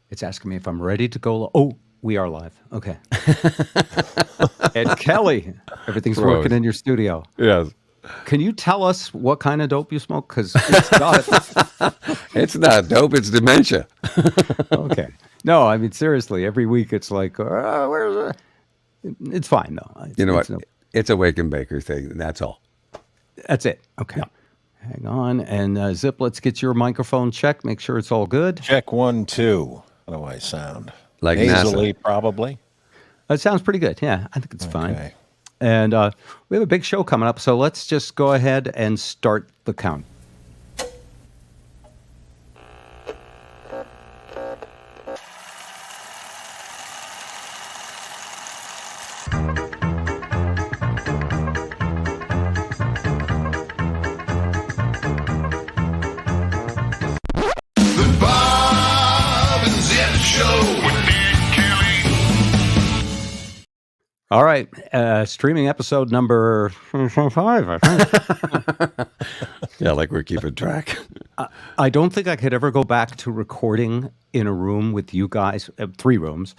It's asking me if I'm ready to go. Oh, we are live. Okay. And Kelly, everything's working in your studio. Yes. Can you tell us what kind of dope you smoke? Because it's not. It's not dope. It's dementia. Okay. No, I mean, seriously, every week it's like, where's it? It's fine, though. You know what? It's a Wake and Baker thing. That's all. That's it. Okay. Yeah. Hang on. And Zip, let's get your microphone checked. Make sure it's all good. Check 1, 2. How do I sound? Like nasally, NASA. probably. It sounds pretty good. Yeah, I think it's fine. And we have a big show coming up, so let's just go ahead and start the count. All right, streaming episode number 5, I think. Yeah, like we're keeping track. I don't think I could ever go back to recording in a room with you guys, 3 rooms,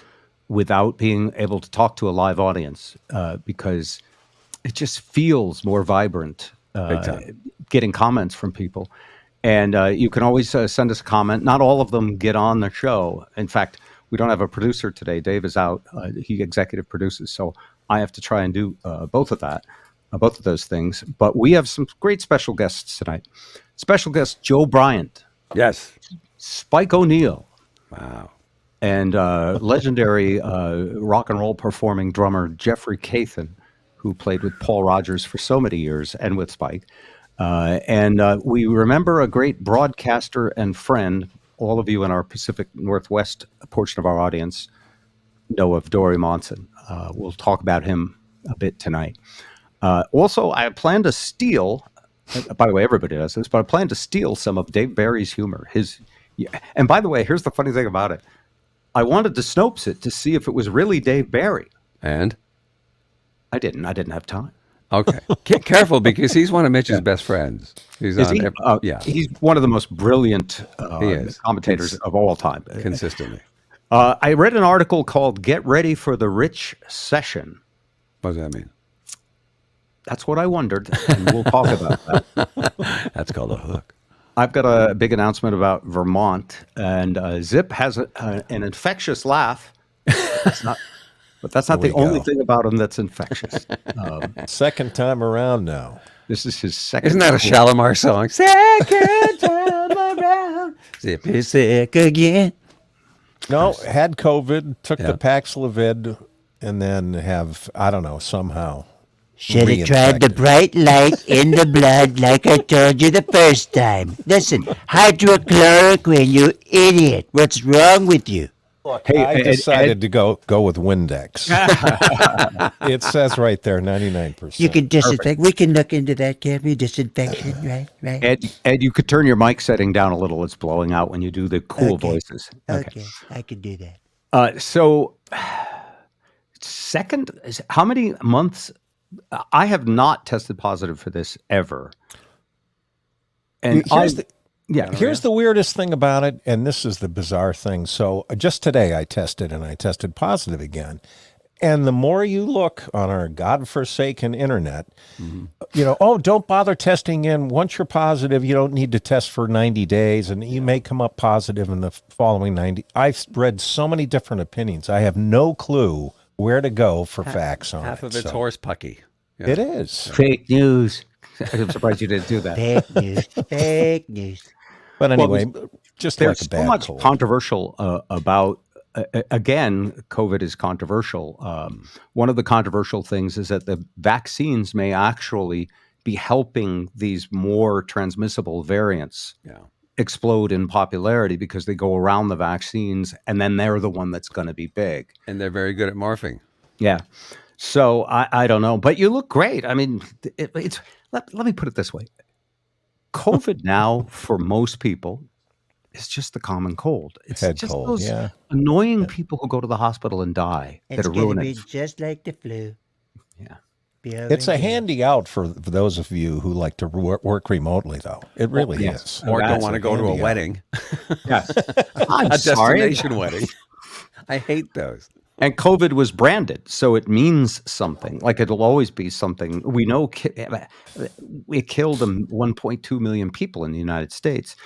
without being able to talk to a live audience because it just feels more vibrant getting comments from people. And you can always send us a comment. Not all of them get on the show. In fact, we don't have a producer today. Dave is out. He executive produces. So I have to try and do both of those things. But we have some great special guests tonight. Special guest Joe Bryant. Yes. Spike O'Neill. Wow. And legendary rock and roll performing drummer Jeffrey Kathan, who played with Paul Rogers for so many years and with Spike. And we remember a great broadcaster and friend. All of you in our Pacific Northwest portion of our audience know of Dori Monson. We'll talk about him a bit tonight. Also, I plan to steal, by the way, everybody does this, but I plan to steal some of Dave Barry's humor. And by the way, here's the funny thing about it. I wanted to Snopes it to see if it was really Dave Barry. And? I didn't have time. Okay. Careful, because he's one of Mitch's best friends. He's He's one of the most brilliant commentators of all time. Consistently. I read an article called Get Ready for the RichCession. What does that mean? That's what I wondered, and we'll talk about that. That's called a hook. I've got a big announcement about Vermont, and Zip has an infectious laugh. But that's not the only thing about him that's infectious. Second time around now. This is his second. Isn't that a Shalimar song? Second time around, Zip is sick again. No, had COVID, took the Paxlovid, and then I don't know, somehow. Should have tried the bright light in the blood like I told you the first time. Listen, hydrochloroquine, you idiot. What's wrong with you? Look, I decided to go with Windex. It says right there, 99%. You can disinfect. Perfect. We can look into that, can't we? Disinfection, right? Ed, you could turn your mic setting down a little. It's blowing out when you do the cool voices. Okay, I can do that. So, how many months? I have not tested positive for this ever. And here's the weirdest thing about it, and this is the bizarre thing. So just today I tested, and I tested positive again. And the more you look on our godforsaken internet, don't bother testing in. Once you're positive, you don't need to test for 90 days, and you may come up positive in the following 90. I've read so many different opinions. I have no clue where to go for facts on it. Half of it's horse pucky. Yeah. It is. Fake news. I'm surprised you didn't do that. Fake news. But anyway, just like a bad so much cold. Controversial about, again, COVID is controversial. One of the controversial things is that the vaccines may actually be helping these more transmissible variants explode in popularity because they go around the vaccines, and then they're the one that's going to be big. And they're very good at morphing. Yeah. So I don't know, but you look great. I mean, let me put it this way. COVID now, for most people, is just the common cold. It's Head just cold, those annoying people who go to the hospital and die It's that are going to ruining be it. just like the flu. Yeah. It's a handy out for those of you who like to work remotely, though. It really is. Or don't That's want to go to a handy out. wedding. Yes. I'm A sorry. destination wedding. I hate those. And COVID was branded, so it means something. Like it'll always be something. We know it killed 1.2 million people in the United States.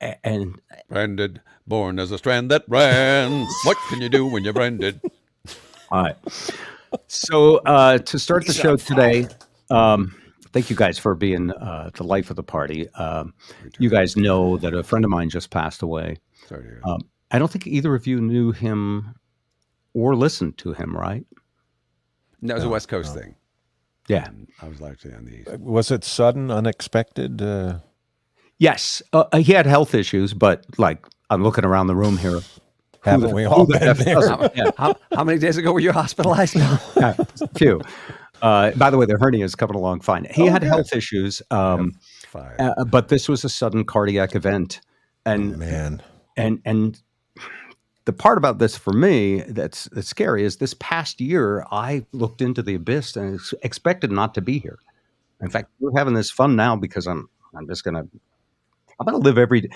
And Branded, born as a strand that ran. What can you do when you're branded? all right. So to start the show today, thank you guys for being the life of the party. You guys know that a friend of mine just passed away. Sorry to hear. I don't think either of you knew him or listened to him, right? No, it was a West Coast thing. Yeah. I was actually on the East. Was it sudden, unexpected? Yes. He had health issues, but like I'm looking around the room here. Haven't we all been there? Yeah. How many days ago were you hospitalized? Yeah, few. By the way, the hernia is coming along fine. He had health issues, 5. but this was a sudden cardiac event, and Man. and the part about this for me that's scary is this past year I looked into the abyss and expected not to be here. In fact, we're having this fun now because I'm gonna live every day.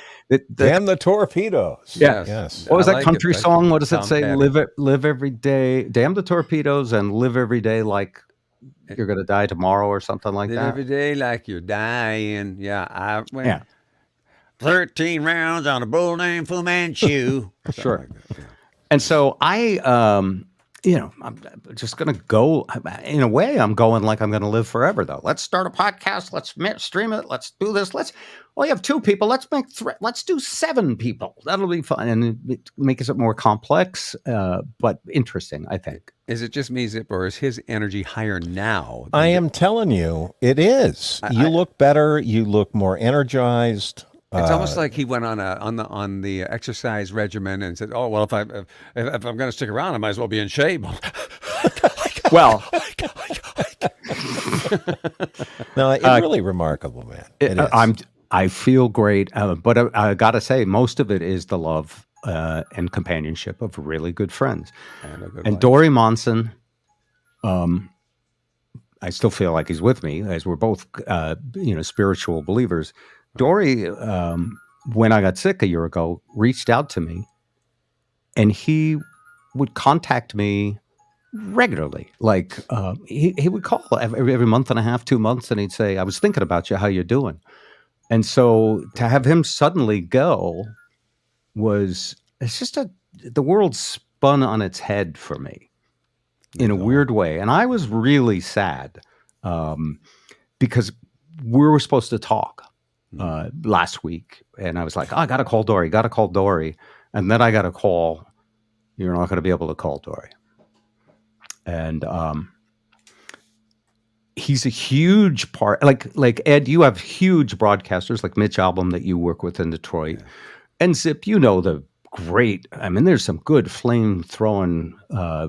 Damn the torpedoes. Yeah. Yes. What was I that like country it. song? What does it Tom say? Petty. Live every day. Damn the torpedoes and live every day like you're gonna die tomorrow or something like Live that. every day like you're dying. Yeah, I went Yeah. 13 rounds on a bull named Fu Manchu. Sure. Something like that, yeah. And so I'm just going to go. In a way, I'm going like I'm going to live forever, though. Let's start a podcast. Let's stream it. Let's do this. You have 2 people. Let's make let's do 7 people. That'll be fun, and it makes it more complex, but interesting, I think. Is it just me, Zip, or is his energy higher now? I am telling you, it is. You look better. You look more energized. It's almost like he went on the exercise regimen and said, "Oh well, if I'm going to stick around, I might as well be in shape." Well, No, it's really remarkable, man. It is. I feel great, but I got to say, most of it is the love and companionship of really good friends. And Dori Monson, I still feel like he's with me, as we're both, spiritual believers. Dory, when I got sick a year ago, reached out to me, and he would contact me regularly. Like he would call every month and a half, 2 months, and he'd say, "I was thinking about you. How you doing?" And so to have him suddenly go it's just the world spun on its head for me in a weird way, and I was really sad because we were supposed to talk last week, and I was like, "Oh, I gotta call Dory," and then I got a call. You're not going to be able to call Dory, and he's a huge part. Like Ed, you have huge broadcasters like Mitch Albom that you work with in Detroit, and Zip. You know the great. I mean, there's some good flame throwing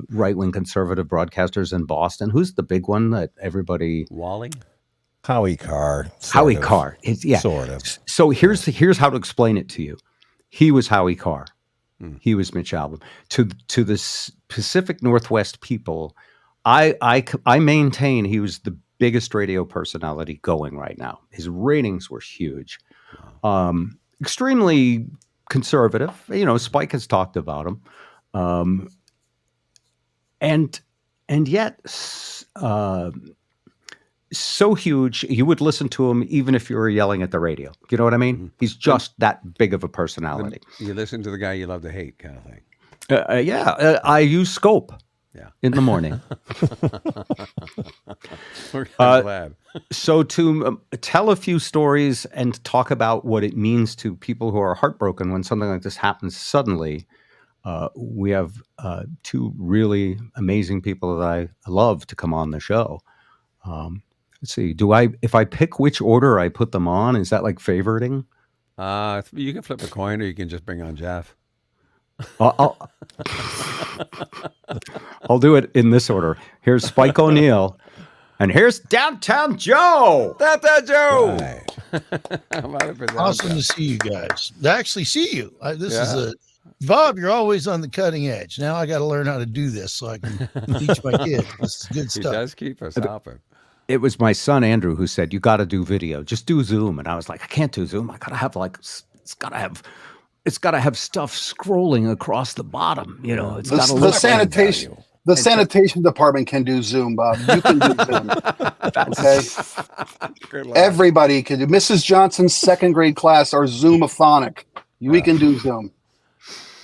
right-wing conservative broadcasters in Boston. Who's the big one that everybody? Wally? Howie Carr. Howie Carr. Yeah. Sort of. So here's how to explain it to you. He was Howie Carr. He was Mitch Albom. To the Pacific Northwest people, I maintain he was the biggest radio personality going right now. His ratings were huge. Extremely conservative. Spike has talked about him. And yet so huge, you would listen to him even if you were yelling at the radio. You know what I mean? He's just that big of a personality. You listen to the guy you love to hate, kind of thing. I use Scope in the morning. We're glad. So to tell a few stories and talk about what it means to people who are heartbroken when something like this happens suddenly, we have 2 really amazing people that I love to come on the show. Let's see. If I pick which order I put them on, is that like favoriting? You can flip a coin, or you can just bring on Jeff. I'll do it in this order. Here's Spike O'Neill, and here's Downtown Joe. Downtown Joe. Right. Awesome to see you guys. To actually see you. This is Bob, you're always on the cutting edge. Now I got to learn how to do this so I can teach my kids. This is good He stuff. does keep us hopping. It was my son Andrew who said, "You got to do video. Just do Zoom." And I was like, "I can't do Zoom. I got to have it's got to have stuff scrolling across the bottom. You know, it's got to look sanitation. The sanitation department can do Zoom, Bob. You can do Zoom. Okay. Everybody can do. Mrs. Johnson's second grade class are Zoomophonic. We can do Zoom.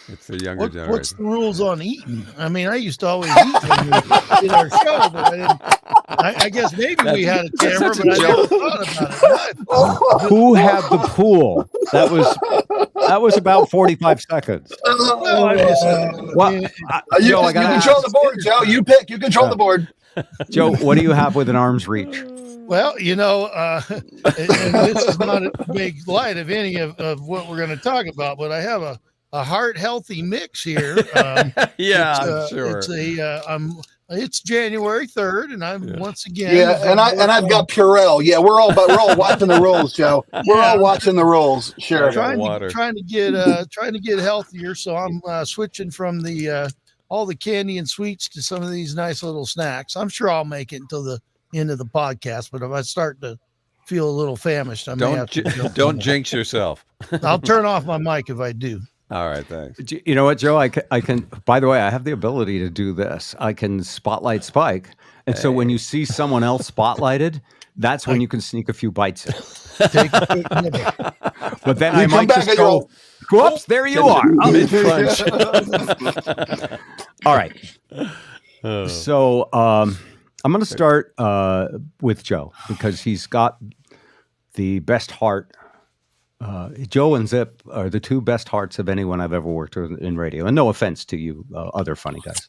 It's the younger generation. What's the rules on eating? I mean, I used to always eat in our show, but I didn't. I guess maybe we had a camera, but I never thought about it. Who had the pool? That was about 45 seconds. You control the board, Joe. You pick. You control the board. Joe, what do you have within arm's reach? Well, you know, and this is not a big light of any of what we're going to talk about, but I have a heart healthy mix here. Yeah, I'm sure. It's January 3rd, and I'm once again. Yeah, and I've got Purell. Yeah, we're all watching the rules, Joe. We're all watching the rules. Sure. Trying to get healthier, so I'm switching from the all the candy and sweets to some of these nice little snacks. I'm sure I'll make it until the end of the podcast, but if I start to feel a little famished, don't jinx yourself. I'll turn off my mic if I do. All right, thanks. You know what, Joe? I can. By the way, I have the ability to do this. I can spotlight Spike, and so when you see someone else spotlighted, that's when you can sneak a few bites in. But then I might just go, whoops, there you are. Mid-crunch. All right. So I'm going to start with Joe because he's got the best heart. Joe and Zip are the two best hearts of anyone I've ever worked with in radio. And no offense to you, other funny guys.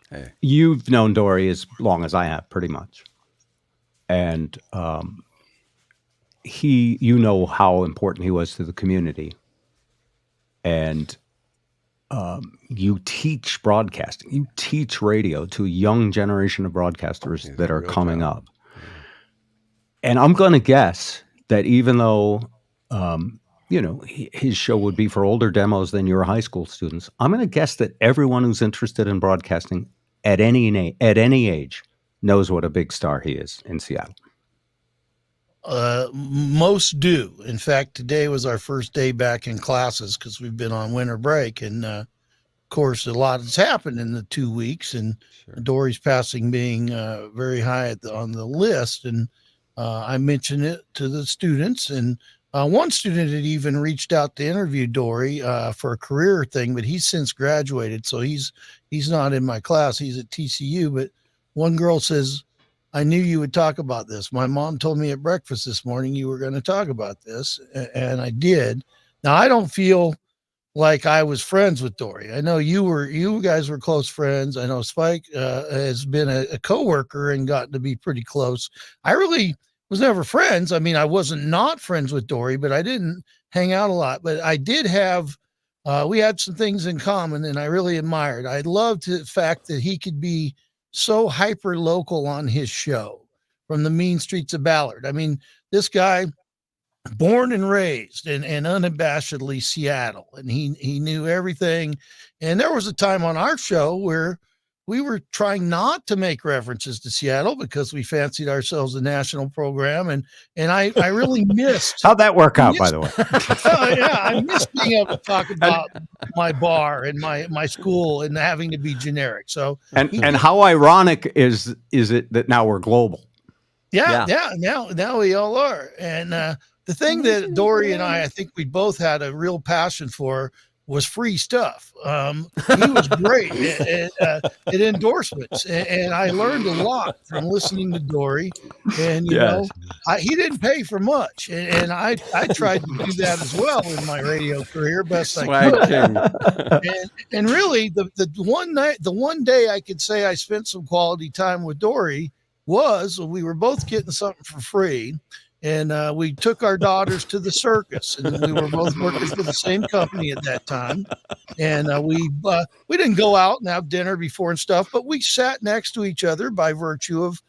Hey. You've known Dory as long as I have, pretty much. And you know how important he was to the community. And you teach broadcasting. You teach radio to a young generation of broadcasters that are coming up. And I'm going to guess that even though, his show would be for older demos than your high school students, I'm going to guess that everyone who's interested in broadcasting at any age knows what a big star he is in Seattle. Most do. In fact, today was our first day back in classes because we've been on winter break. And of course, a lot has happened in the 2 weeks, and Dory's passing being very high on the list. And I mentioned it to the students, and one student had even reached out to interview Dory for a career thing, but he's since graduated, so he's not in my class. He's at TCU. But one girl says, "I knew you would talk about this. My mom told me at breakfast this morning you were going to talk about this," and I did. Now, I don't feel like I was friends with Dory. I know you guys were close friends. I know Spike has been a coworker and gotten to be pretty close. I really was never friends. I mean, I wasn't not friends with Dory, but I didn't hang out a lot. But I did have, we had some things in common, and I really admired. I loved the fact that he could be so hyper local on his show from the mean streets of Ballard. I mean, this guy, born and raised and unabashedly Seattle, and he knew everything. And there was a time on our show where we were trying not to make references to Seattle because we fancied ourselves a national program. And I really missed. How'd that work out, by the way? I missed being able to talk about my bar and my school and having to be generic. So, and how ironic is it that now we're global? Yeah. Now we all are. And the thing that Dory and I think we both had a real passion for was free stuff. He was great at endorsements, and I learned a lot from listening to Dory. And you know, he didn't pay for much, and I tried to do that as well in my radio career best I could. And really, the one day I could say I spent some quality time with Dory was we were both getting something for free. And we took our daughters to the circus, and we were both working for the same company at that time. And we didn't go out and have dinner before and stuff, but we sat next to each other by virtue of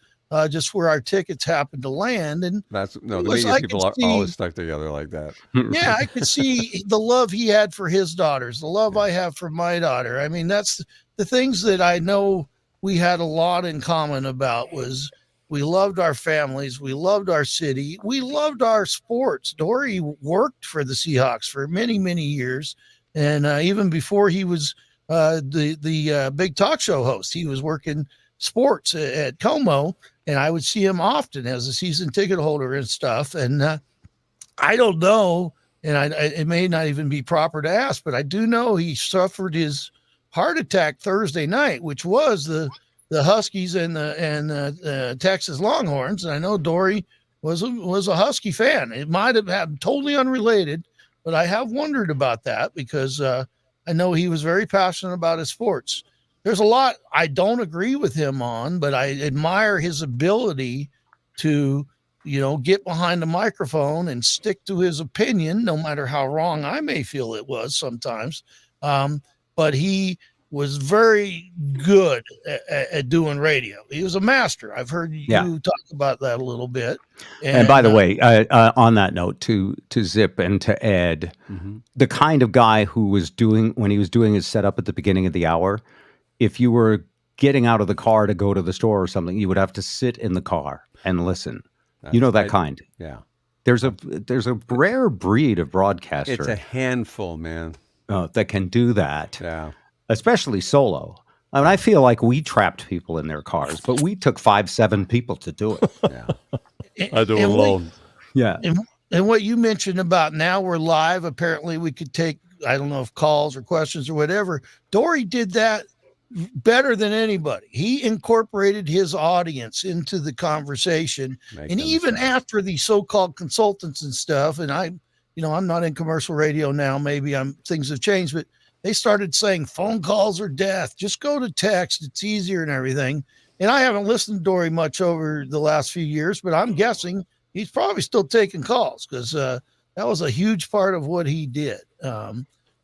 just where our tickets happened to land. And That's no, it the was- media I people could are see- always stuck together like that. yeah, I could see the love he had for his daughters, the love I have for my daughter. I mean, that's the things that I know we had a lot in common about was we loved our families, we loved our city, we loved our sports. Dory worked for the Seahawks for many, many years. And even before he was the big talk show host, he was working sports at Como, and I would see him often as a season ticket holder and stuff. And I don't know, and it may not even be proper to ask, but I do know he suffered his heart attack Thursday night, which was the Huskies and the Texas Longhorns. And I know Dory was a Husky fan. It might have been totally unrelated, but I have wondered about that because I know he was very passionate about his sports. There's a lot I don't agree with him on, but I admire his ability to, get behind the microphone and stick to his opinion, no matter how wrong I may feel it was sometimes. But he was very good at doing radio. He was a master. I've heard you talk about that a little bit. And by the way, on that note, to Zip and to Ed, the kind of guy who was when he was doing his setup at the beginning of the hour, if you were getting out of the car to go to the store or something, you would have to sit in the car and listen. That kind. Yeah. There's a rare breed of broadcaster. It's a handful, man. That can do that. Yeah. Especially solo. I mean, I feel like we trapped people in their cars, but we took 5-7 people to do it. Yeah. I do it alone. Yeah. And what you mentioned about now we're live, apparently we could take, I don't know if calls or questions or whatever. Dory did that better than anybody. He incorporated his audience into the conversation. And even after the so-called consultants and stuff, and I'm not in commercial radio now, maybe things have changed, but they started saying phone calls are death. Just go to text. It's easier and everything. And I haven't listened to Dory much over the last few years, but I'm guessing he's probably still taking calls because that was a huge part of what he did.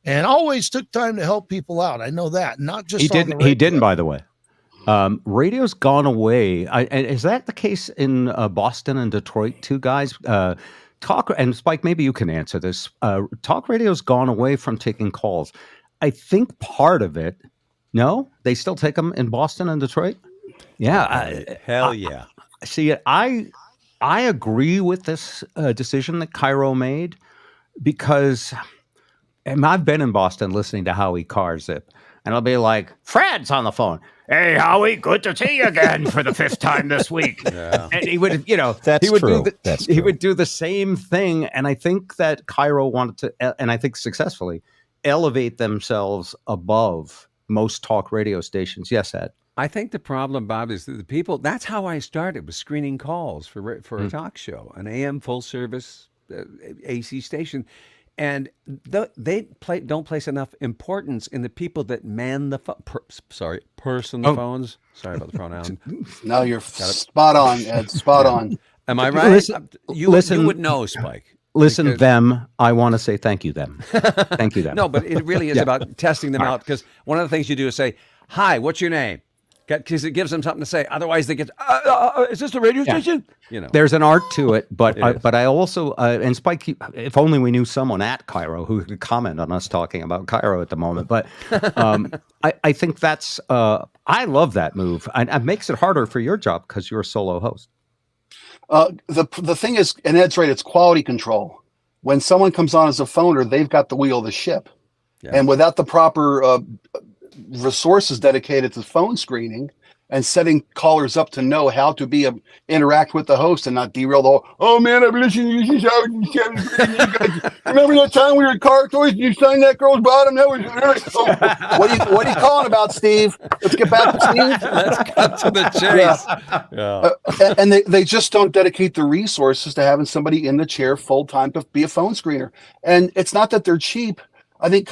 And always took time to help people out. I know that. Not just he didn't, by the way. Radio's gone away. Is that the case in Boston and Detroit too, guys? Talk, and Spike, maybe you can answer this. Talk radio's gone away from taking calls. I think part of it. No, they still take them in Boston and Detroit. Yeah, hell yeah. See, I agree with this decision that Cairo made because. And I've been in Boston listening to Howie Carr Zip, and I'll be like, Fred's on the phone. Hey, Howie, good to see you again for the 5th time this week. Yeah. And he would, he would do the same thing. And I think that Cairo wanted to, and I think successfully, elevate themselves above most talk radio stations. Yes, Ed. I think the problem, Bob, is that the people, that's how I started, was screening calls for a talk show, an AM full service AC station. And they don't place enough importance in the people that man the person the phones. Sorry about the pronoun. No, you're spot on, Ed. Spot on. Am I right? You would know, Spike. Listen, them. I want to say thank you, them. Thank you, them. No, but it really is about testing them out because one of the things you do is say, "Hi, what's your name?" Because it gives them something to say. Otherwise, they get, is this a radio station? There's an art to it, but I also and Spike, if only we knew someone at Cairo who could comment on us talking about Cairo at the moment. But I think that's I love that move. And it makes it harder for your job because you're a solo host. The thing is, and Ed's right, it's quality control. When someone comes on as a phoner, they've got the wheel of the ship, and without the proper resources dedicated to phone screening and setting callers up to know how to interact with the host and not derail the whole, oh man, I've listened to you guys. Remember that time we were at Car Toys and you signed that girl's bottom? That was what are you calling about, Steve? Let's get back to Steve. Let's cut to the chase. And they just don't dedicate the resources to having somebody in the chair full time to be a phone screener. And it's not that they're cheap. I think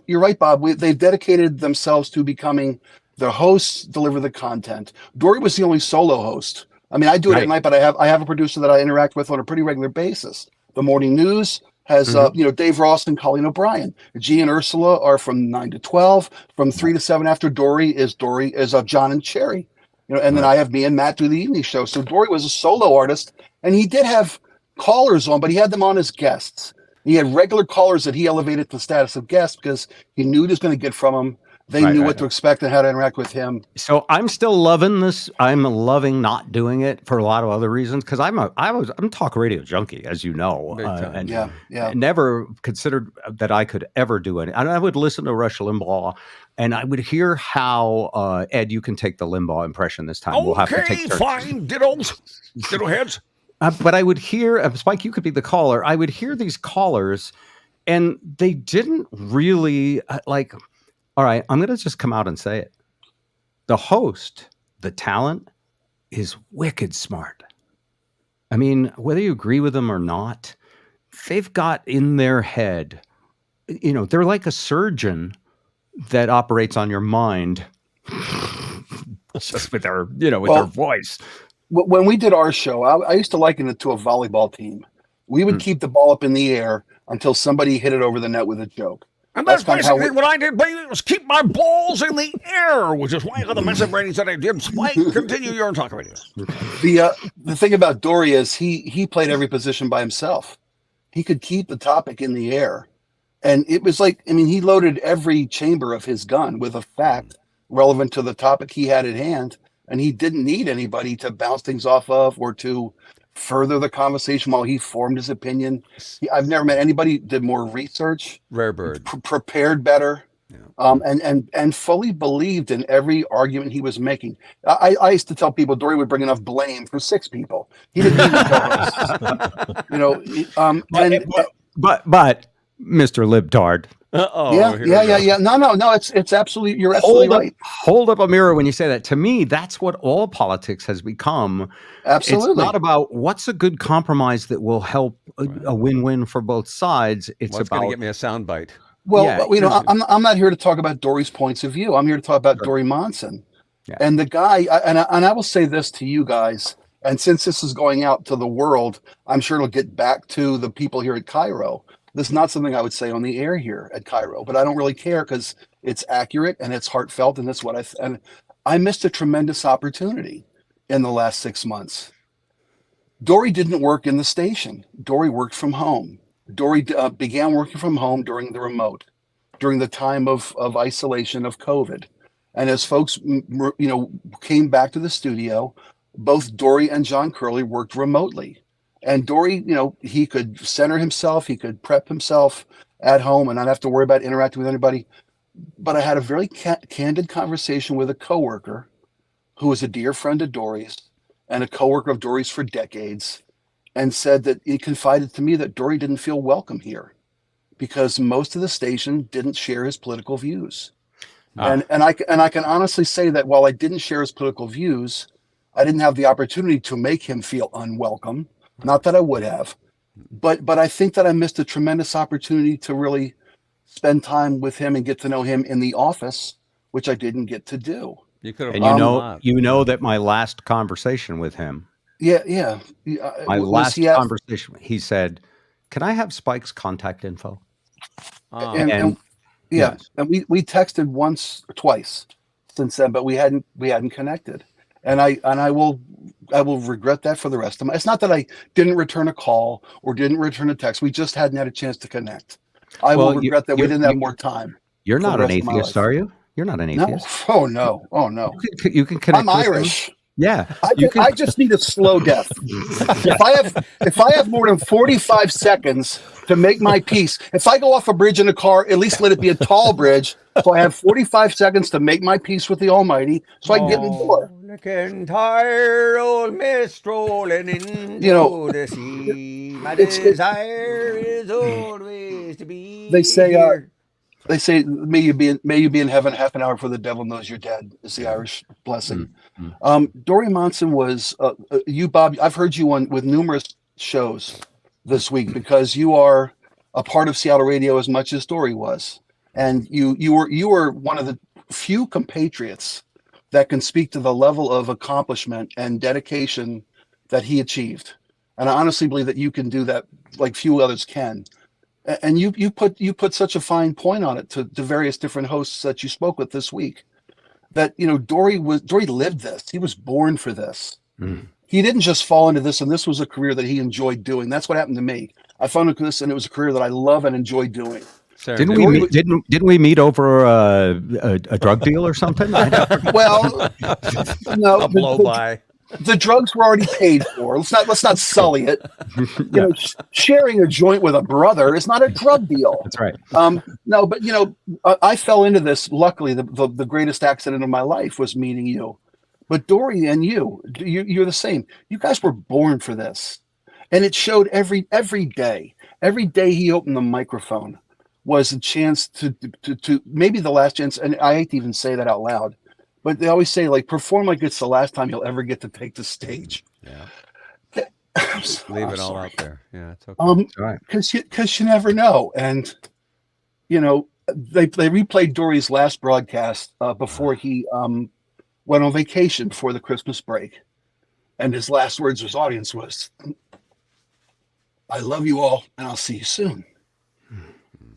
you're right, Bob. They've dedicated themselves to becoming the hosts, deliver the content. Dory was the only solo host. I mean, I do it at night, but I have a producer that I interact with on a pretty regular basis. The morning news has, Dave Ross and Colleen O'Brien. G and Ursula are from 9 to 12. From 3 to 7 after Dory is John and Cherry. and then I have me and Matt do the evening show. So Dory was a solo artist, and he did have callers on, but he had them on as guests. He had regular callers that he elevated to the status of guests because he knew what he was going to get from them. They knew what to expect and how to interact with him. So I'm still loving this. I'm loving not doing it for a lot of other reasons because I'm a talk radio junkie, as you know, and never considered that I could ever do it. And I would listen to Rush Limbaugh, and I would hear how Ed, you can take the Limbaugh impression this time. We'll have to take turns. Fine, ditto heads. But I would hear Spike. You could be the caller. I would hear these callers, and they didn't really like. All right, I'm going to just come out and say it. The host, the talent, is wicked smart. I mean, whether you agree with them or not, they've got in their head, they're like a surgeon that operates on your mind just with their, their voice. When we did our show, I used to liken it to a volleyball team. We would keep the ball up in the air until somebody hit it over the net with a joke. And that's basically what I did, baby, was keep my balls in the air, which is why I got the massive ratings that I did. Spike, continue your talk radio. The thing about Dory is he played every position by himself. He could keep the topic in the air. And it was like, he loaded every chamber of his gun with a fact relevant to the topic he had at hand. And he didn't need anybody to bounce things off of or to further the conversation while he formed his opinion. I've never met anybody did more research, rare bird, prepared better, and fully believed in every argument he was making. I used to tell people Dory would bring enough blame for 6 people. He didn't need to But Mr. Libtard. Yeah. No. It's absolutely. You're absolutely right. Hold up a mirror when you say that. To me, that's what all politics has become. Absolutely. It's not about what's a good compromise that will help a win-win for both sides. It's about going to get me a soundbite. Well, I'm not here to talk about Dory's points of view. I'm here to talk about Dori Monson, and the guy. And I will say this to you guys. And since this is going out to the world, I'm sure it'll get back to the people here at Cairo. This is not something I would say on the air here at Cairo, but I don't really care because it's accurate and it's heartfelt, and that's what I missed a tremendous opportunity in the last 6 months. Dory didn't work in the station. Dory worked from home. Dory began working from home during the remote, during the time of isolation of COVID. And as folks, came back to the studio, both Dory and John Curley worked remotely. And Dory, he could center himself, he could prep himself at home and not have to worry about interacting with anybody. But I had a very candid conversation with a coworker who was a dear friend of Dory's and a coworker of Dory's for decades, and said that he confided to me that Dory didn't feel welcome here because most of the station didn't share his political views. And I can honestly say that while I didn't share his political views, I didn't have the opportunity to make him feel unwelcome. Not that I would have, but I think that I missed a tremendous opportunity to really spend time with him and get to know him in the office, which I didn't get to do. You could have, and you know that my last conversation with him. Yeah. My last conversation, he said, "Can I have Spike's contact info?" And we texted once or twice since then, but we hadn't connected. And I will regret that for the rest of my. It's not that I didn't return a call or didn't return a text. We just hadn't had a chance to connect. I will regret that we didn't have more time. You're not an atheist, are you? You're not an atheist. No. Oh no. You can connect. I'm Irish. Yeah. I just need a slow death. If I have more than 45 seconds to make my peace, if I go off a bridge in a car, at least let it be a tall bridge. So I have 45 seconds to make my peace with the Almighty, so I can get in the door. Like an entire old mist strolling into the sea. My desire is always to be. They say, may you be in heaven half an hour before the devil knows you're dead. Is the Irish blessing. Dori Monson was you, Bob. I've heard you on with numerous shows this week because you are a part of Seattle radio as much as Dory was, and you were one of the few compatriots that can speak to the level of accomplishment and dedication that he achieved. And I honestly believe that you can do that like few others can. And you put such a fine point on it to various different hosts that you spoke with this week. that, Dory lived this. He was born for this. Mm. He didn't just fall into this, and this was a career that he enjoyed doing. That's what happened to me. I found this, and it was a career that I love and enjoy doing. Didn't we meet, didn't we meet over a drug deal or something? Well, no, a blow by. The drugs were already paid for. Let's not sully it. Sharing a joint with a brother is not a drug deal. That's right. No, but I fell into this. Luckily, the greatest accident of my life was meeting you. But Dory and you're the same. You guys were born for this, and it showed every day. Every day he opened the microphone was a chance to maybe the last chance. And I hate to even say that out loud. But they always say, like, perform like it's the last time you'll ever get to take the stage. Yeah. Leave it all out there. Yeah, it's okay. Because you never know. And, they replayed Dory's last broadcast before he went on vacation before the Christmas break. And his last words to his audience was, I love you all, and I'll see you soon.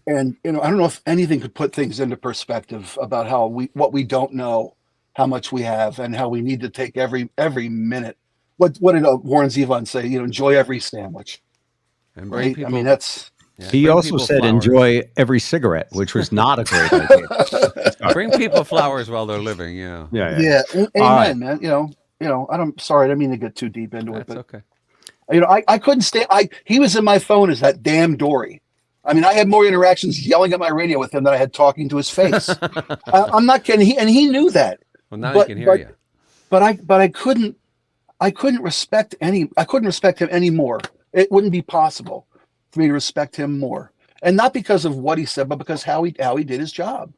And, I don't know if anything could put things into perspective about what we don't know, how much we have, and how we need to take every minute. What did Warren Zevon say? Enjoy every sandwich. And right? People, I mean, that's. Yeah, he also said flowers. Enjoy every cigarette, which was not a great idea. Bring people flowers while they're living. Yeah. Yeah. Amen, right. Man. Sorry, I didn't mean to get too deep into it, but okay. I couldn't stand. He was in my phone as that damn Dory. I mean, I had more interactions yelling at my radio with him than I had talking to his face. I'm not kidding. He knew that. Well, now he can hear you. But I couldn't respect him anymore. It wouldn't be possible for me to respect him more, and not because of what he said, but because how he did his job,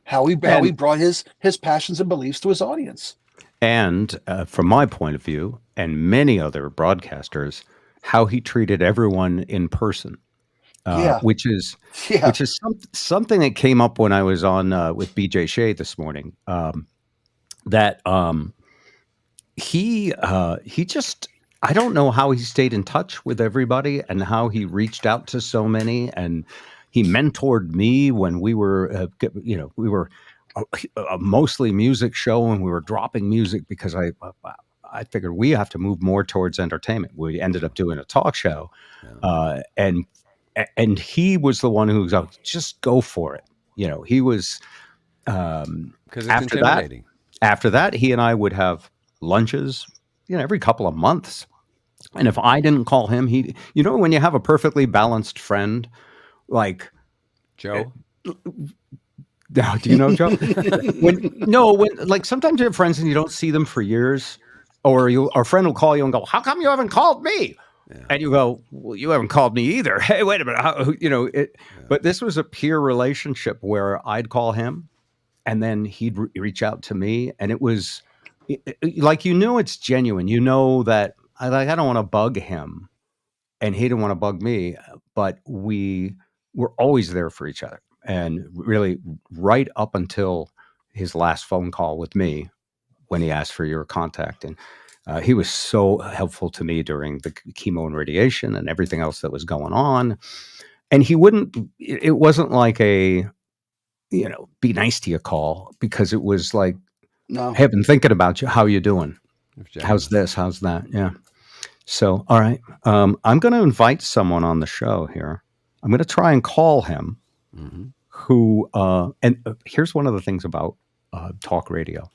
how he brought his passions and beliefs to his audience. And from my point of view, and many other broadcasters, how he treated everyone in person. Which is something that came up when I was on with BJ Shea this morning. That he just, I don't know how he stayed in touch with everybody and how he reached out to so many, and he mentored me when we were we were a mostly music show and we were dropping music because I figured we have to move more towards entertainment. We ended up doing a talk show, and he was the one who was like, just go for it. He was, because it's intimidating. After that, he and I would have lunches, every couple of months. And if I didn't call him, when you have a perfectly balanced friend, like Joe. Now, do you know Joe? when like sometimes you have friends and you don't see them for years, or our friend will call you and go, "How come you haven't called me?" Yeah. And you go, "Well, you haven't called me either." Hey, wait a minute. But this was a peer relationship where I'd call him and then he'd reach out to me. And it was like, it's genuine. That I don't want to bug him and he didn't want to bug me, but we were always there for each other. And really right up until his last phone call with me when he asked for your contact. And he was so helpful to me during the chemo and radiation and everything else that was going on. And it wasn't like a, be nice to you call, because it was like, no, hey, I've been thinking about you. How you doing? How's this? How's that? Yeah. So, all right. I'm going to invite someone on the show here. I'm going to try and call him. Mm-hmm. Here's one of the things about talk radio,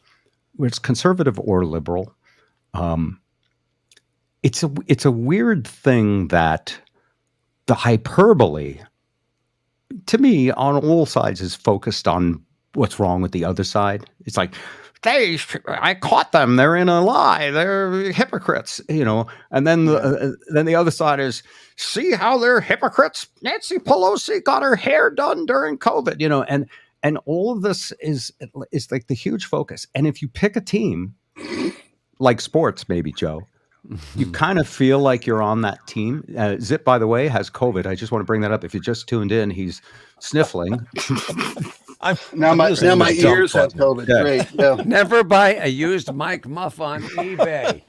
where it's conservative or liberal. It's a weird thing that the hyperbole, to me, on all sides is focused on what's wrong with the other side. It's like, I caught them. They're in a lie. They're hypocrites, And then the other side is, see how they're hypocrites. Nancy Pelosi got her hair done during COVID, and all of this is like the huge focus. And if you pick a team, like sports, maybe, Joe, you kind of feel like you're on that team. Zip, by the way, has COVID. I just want to bring that up. If you just tuned in, he's sniffling. Now my ears have COVID. Yeah. Great. Yeah. Never buy a used mic muff on eBay.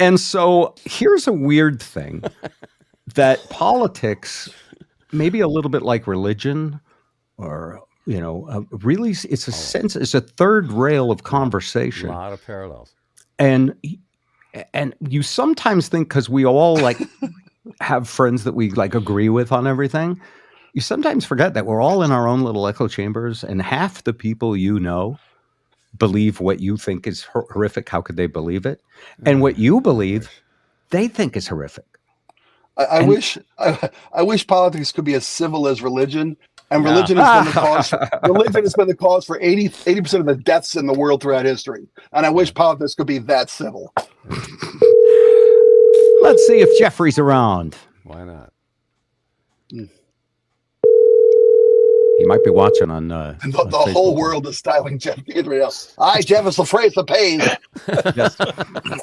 And so here's a weird thing, that politics, maybe a little bit like religion or really, it's a sense, it's a third rail of conversation. A lot of parallels. And you sometimes think, because we all like have friends that we like agree with on everything, you sometimes forget that we're all in our own little echo chambers, and half the people believe what you think is horrific. How could they believe it? And what you believe, they think is horrific. I wish politics could be as civil as religion, and religion has been the cause. Religion has been the cause for 80% of the deaths in the world throughout history. And I wish politics could be that civil. Let's see if Jeffrey's around. Why not? He might be watching on. The whole world is styling Jeff Gabriel. Jeff is afraid to pay. Yes.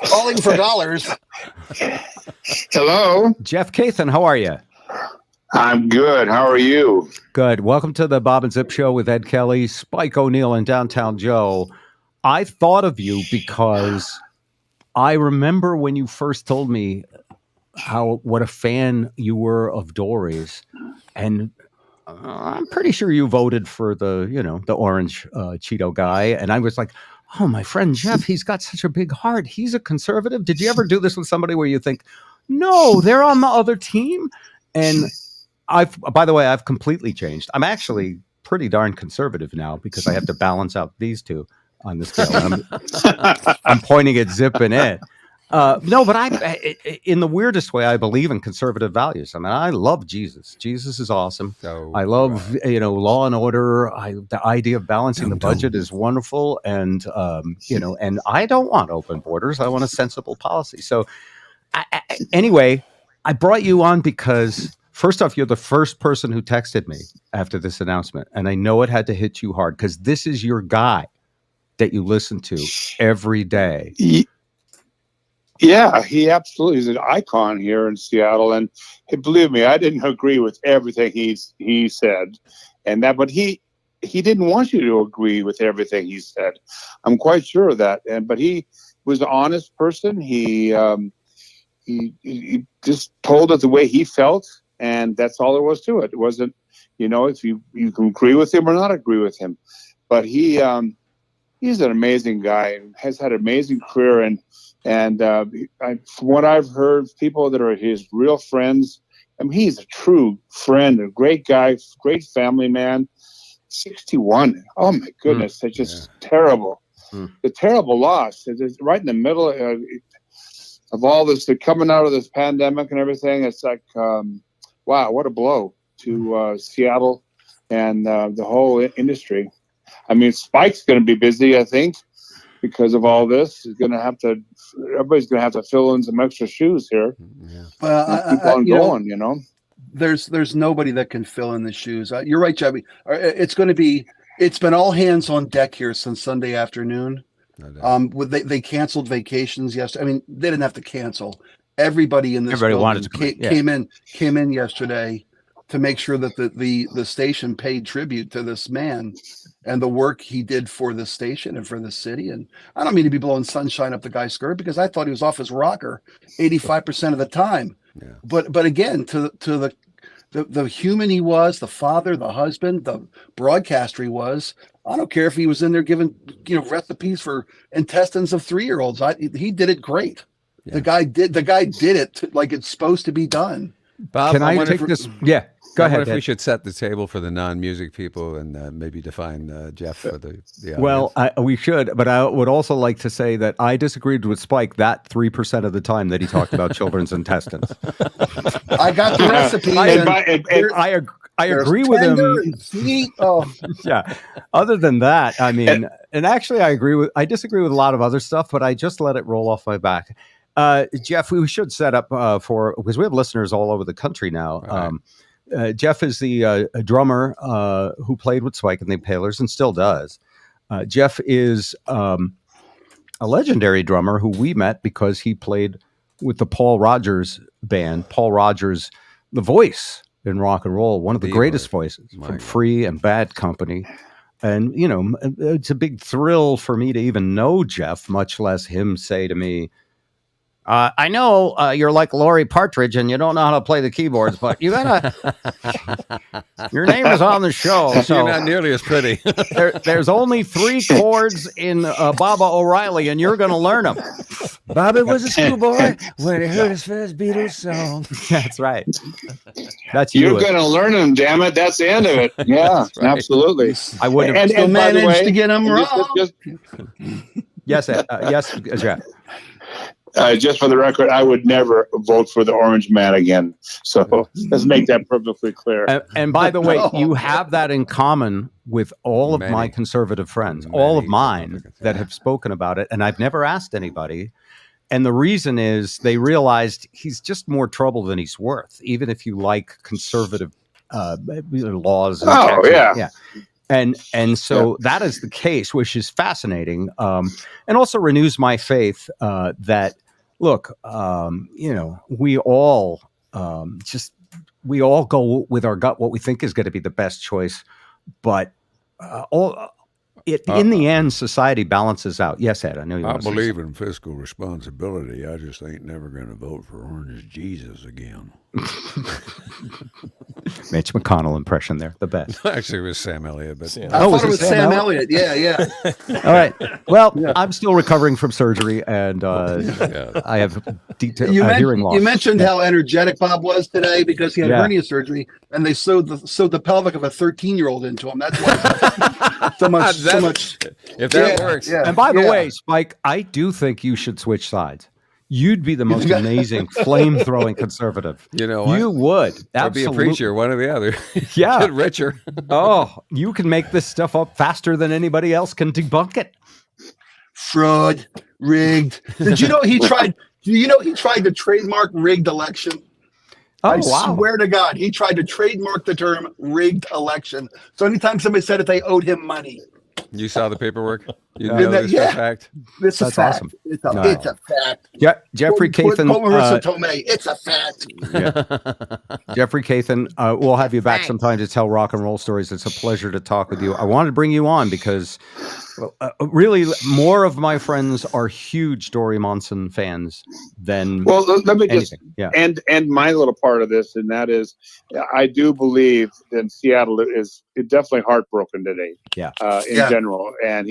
Calling for dollars. Hello. Jeff Kathan, how are you? I'm good. How are you? Good. Welcome to the Bob and Zip Show with Ed Kelly, Spike O'Neill, and Downtown Joe. I thought of you because I remember when you first told me what a fan you were of Dory's, and I'm pretty sure you voted for the orange Cheeto guy. And I was like, oh, my friend Jeff, he's got such a big heart. He's a conservative. Did you ever do this with somebody where you think, no, they're on the other team? And by the way, I've completely changed. I'm actually pretty darn conservative now because I have to balance out these two on the scale. I'm pointing at Zip and Ed. No, but in the weirdest way, I believe in conservative values. I mean, I love Jesus. Jesus is awesome. I love, law and order. The idea of balancing the budget is wonderful. And, and I don't want open borders. I want a sensible policy. So anyway, I brought you on because first off, you're the first person who texted me after this announcement. And I know it had to hit you hard because this is your guy that you listen to every day. Yeah, he absolutely is an icon here in Seattle, and believe me, I didn't agree with everything he said, but he didn't want you to agree with everything he said. I'm quite sure of that, but he was an honest person. He just told it the way he felt, and that's all there was to it. It wasn't, if you can agree with him or not agree with him, but he's an amazing guy and has had an amazing career. And from what I've heard, people that are his real friends, he's a true friend, a great guy, great family man. 61. Oh my goodness, it's just terrible. The terrible loss. It's right in the middle of all this, coming out of this pandemic and everything. It's like, wow, what a blow to Seattle and the whole industry. I mean, Spike's going to be busy, I think, because of all this. Everybody's going to have to fill in some extra shoes here. Yeah. Well, there's nobody that can fill in the shoes. You're right, Jebby. It's been all hands on deck here since Sunday afternoon. They canceled vacations yesterday. I mean, they didn't have to cancel. Everybody in this building came in yesterday to make sure that the station paid tribute to this man and the work he did for the station and for the city. And I don't mean to be blowing sunshine up the guy's skirt because I thought he was off his rocker 85% of the time. Yeah. But again, to the human he was, the father, the husband, the broadcaster he was, I don't care if he was in there giving recipes for intestines of 3-year-olds. He did it great. Yeah. The guy did it like it's supposed to be done. Bob, can I take this? Yeah, go ahead. If we should set the table for the non-music people and maybe define Jeff for the audience. Well, we should, but I would also like to say that I disagreed with Spike that 3% of the time that he talked about children's intestines. I got the recipe. I agree with him. Sweet. Oh, yeah. Other than that, I mean, and actually, I disagree with a lot of other stuff, but I just let it roll off my back. Jeff, we should set up because we have listeners all over the country now. Right. Jeff is the drummer who played with Spike and the Impalers and still does. Jeff is a legendary drummer who we met because he played with the Paul Rogers band. Paul Rogers, the voice in rock and roll, one of the greatest voices from Free and Bad Company. And, it's a big thrill for me to even know Jeff, much less him say to me, I know you're like Lori Partridge and you don't know how to play the keyboards, but you gotta. Your name is on the show, so You're not nearly as pretty. there's only 3 chords in Baba O'Reilly, and you're going to learn them. Bobby was a schoolboy when he heard his first Beatles song. That's right. That's you. You're going to learn them, damn it. That's the end of it. Yeah, right. absolutely. I would have. Still by the managed way, to get him just- wrong. Yes, yes, Jeff. just for the record, I would never vote for the Orange Man again. So let's make that perfectly clear. And by the way, you have that in common with all of my conservative friends, all of mine that have spoken about it. And I've never asked anybody. And the reason is they realized he's just more trouble than he's worth, even if you like conservative laws. And taxes. Yeah. And so that is the case, which is fascinating, and also renews my faith that, look, we all go with our gut what we think is going to be the best choice, but in the end, society balances out. Yes, Ed, I know you. I believe in fiscal responsibility. I just ain't never going to vote for Orange Jesus again. Mitch McConnell impression there, the best. Actually, it was Sam Elliott. But I thought it was Sam Elliott. Yeah. All right. Well, I'm still recovering from surgery, and I have hearing loss. You mentioned how energetic Bob was today because he had hernia surgery, and they sewed the pelvic of a 13-year-old into him. That's why so much. If that works. And by the way, Spike, I do think you should switch sides. You'd be the most amazing flame-throwing conservative. You know what? You would. Or be a preacher, one or the other. Yeah. Get richer. You can make this stuff up faster than anybody else can debunk it. Fraud, rigged. Did you know he tried? Do you know he tried to trademark rigged election? I swear to God, he tried to trademark the term rigged election. So anytime somebody said that they owed him money. You saw the paperwork? You know this for a fact? It's a fact. Awesome. It's a fact. Yeah, Jeffrey Kathan. It's a fact. Yeah. Jeffrey Kathan, we'll have you back sometime to tell rock and roll stories. It's a pleasure to talk with you. I wanted to bring you on because really more of my friends are huge Dori Monson fans than let me just anything. end my little part of this, and that is I do believe that Seattle is definitely heartbroken today. In general, and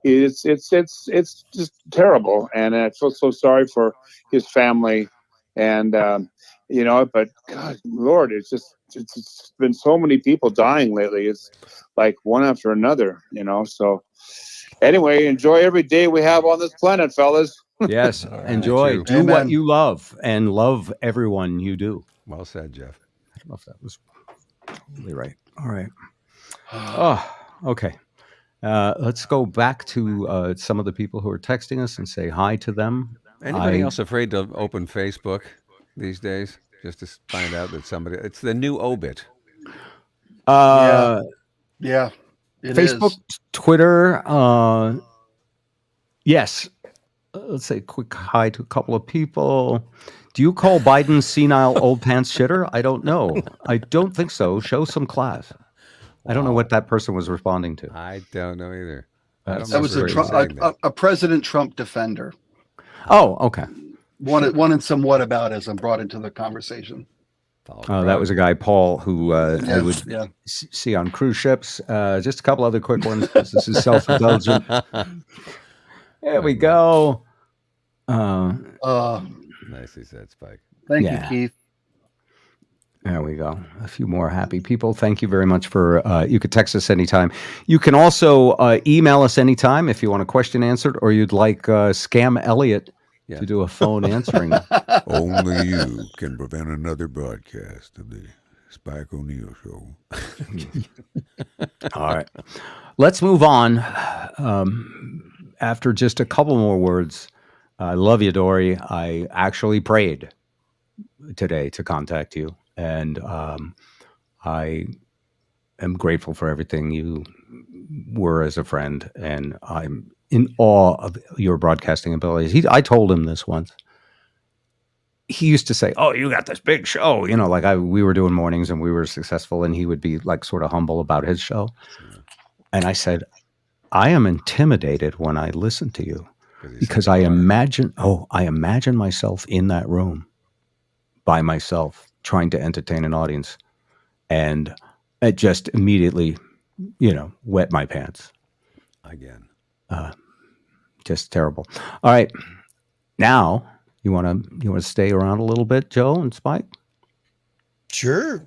it's just terrible, and I feel so sorry for his family, and but God, Lord, it's been so many people dying lately. It's like one after another, so anyway, enjoy every day we have on this planet, fellas. Yes, enjoy. Do what you love and love everyone you do. Well said, Jeff. I don't know if that was totally right. All right. Oh, okay. Let's go back to some of the people who are texting us and say hi to them. Anybody else afraid to open Facebook these days just to find out that it's the new obit? Yeah. Facebook, Twitter. Yes. Let's say a quick hi to a couple of people. Do you call Biden senile old pants shitter? I don't know. I don't think so. Show some class. I don't know what that person was responding to. I don't know either. That was a President Trump defender. Oh, okay. Wanted some whataboutism brought into the conversation. That was a guy, Paul, who I would see on cruise ships. Just a couple other quick ones. This is self-indulgent. There we go. Nicely said, Spike. Thank you, Keith. There we go. A few more happy people. Thank you very much for, you could text us anytime. You can also email us anytime if you want a question answered or you'd like Scam Elliott to do a phone answering. Only you can prevent another broadcast of the Spike O'Neill Show. All right. Let's move on. After just a couple more words, I love you, Dory. I actually prayed today to contact you. And I am grateful for everything you were as a friend, and I'm in awe of your broadcasting abilities. I told him this once. He used to say, "Oh, you got this big show," we were doing mornings and we were successful, and he would be like sort of humble about his show. And I said, "I am intimidated when I listen to you." because I imagine myself in that room by myself trying to entertain an audience, and it just immediately, wet my pants. Again. Just terrible. All right. Now, you want to stay around a little bit, Joe and Spike? Sure.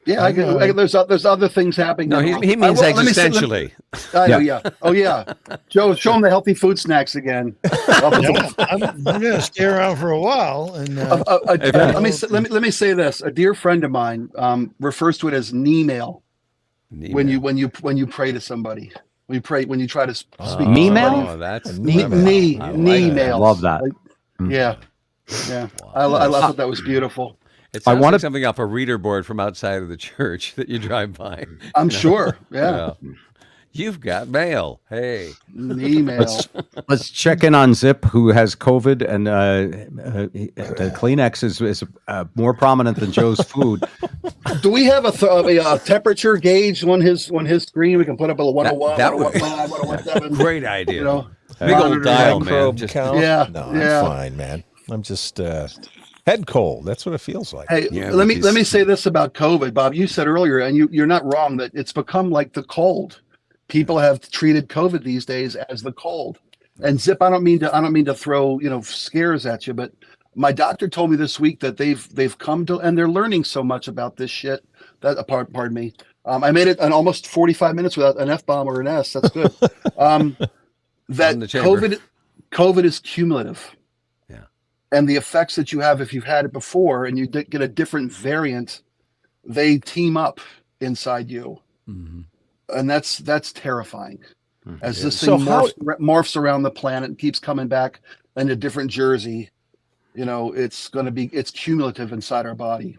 Yeah, there's other things happening. No, he means existentially. Yeah. Oh, yeah. Joe, show him the healthy food snacks again. I'm going to stay around for a while. And let me say this: a dear friend of mine refers to it as knee-mail. When you pray to somebody, when you try to speak. Knee-mail? Oh, that's knee-mail. I love that. Yeah. Wow. I thought that was beautiful. It sounds like something off a reader board from outside of the church that you drive by. I'm sure. Yeah. You've got mail. Hey. Email. Let's check in on Zip, who has COVID, and the Kleenex is more prominent than Joe's food. Do we have a temperature gauge on his screen? We can put up a 101, that would 105, 117. Great idea. Big old dial, man. Count. Yeah. No, I'm fine, man. I'm just head cold. That's what it feels like. Hey, let me say this about COVID, Bob. You said earlier, and you're not wrong, that it's become like the cold. People have treated COVID these days as the cold. And Zip, I don't mean to throw scares at you, but my doctor told me this week that they've come to, and they're learning so much about this shit. That pardon me. I made it an almost 45 minutes without an F-bomb or an S. That's good. That COVID is cumulative. Yeah. And the effects that you have if you've had it before and you get a different variant, they team up inside you. Mm-hmm. And that's terrifying. As this thing morphs around the planet and keeps coming back in a different jersey, it's cumulative inside our body.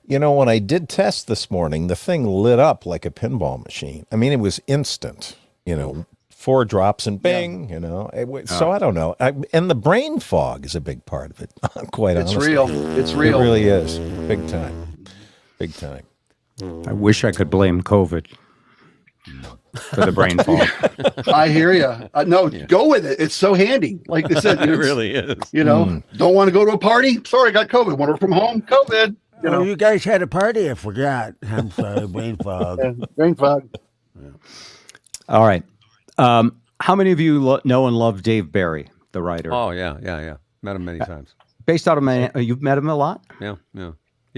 When I did test this morning, the thing lit up like a pinball machine. I mean, it was instant, 4 drops and bing, So I don't know. And the brain fog is a big part of it, quite honestly. It's real. It's real. It really is. Big time. Big time. I wish I could blame COVID for the brain fog. I hear you. Go with it. It's so handy. Like I said, it really is. Don't want to go to a party? Sorry, I got COVID. Want to work from home? COVID. You guys had a party. I forgot. I'm sorry. Brain fog. Brain fog. Yeah. All right. How many of you know and love Dave Barry, the writer? Oh, yeah. Met him many times. Based out of you've met him a lot? Yeah.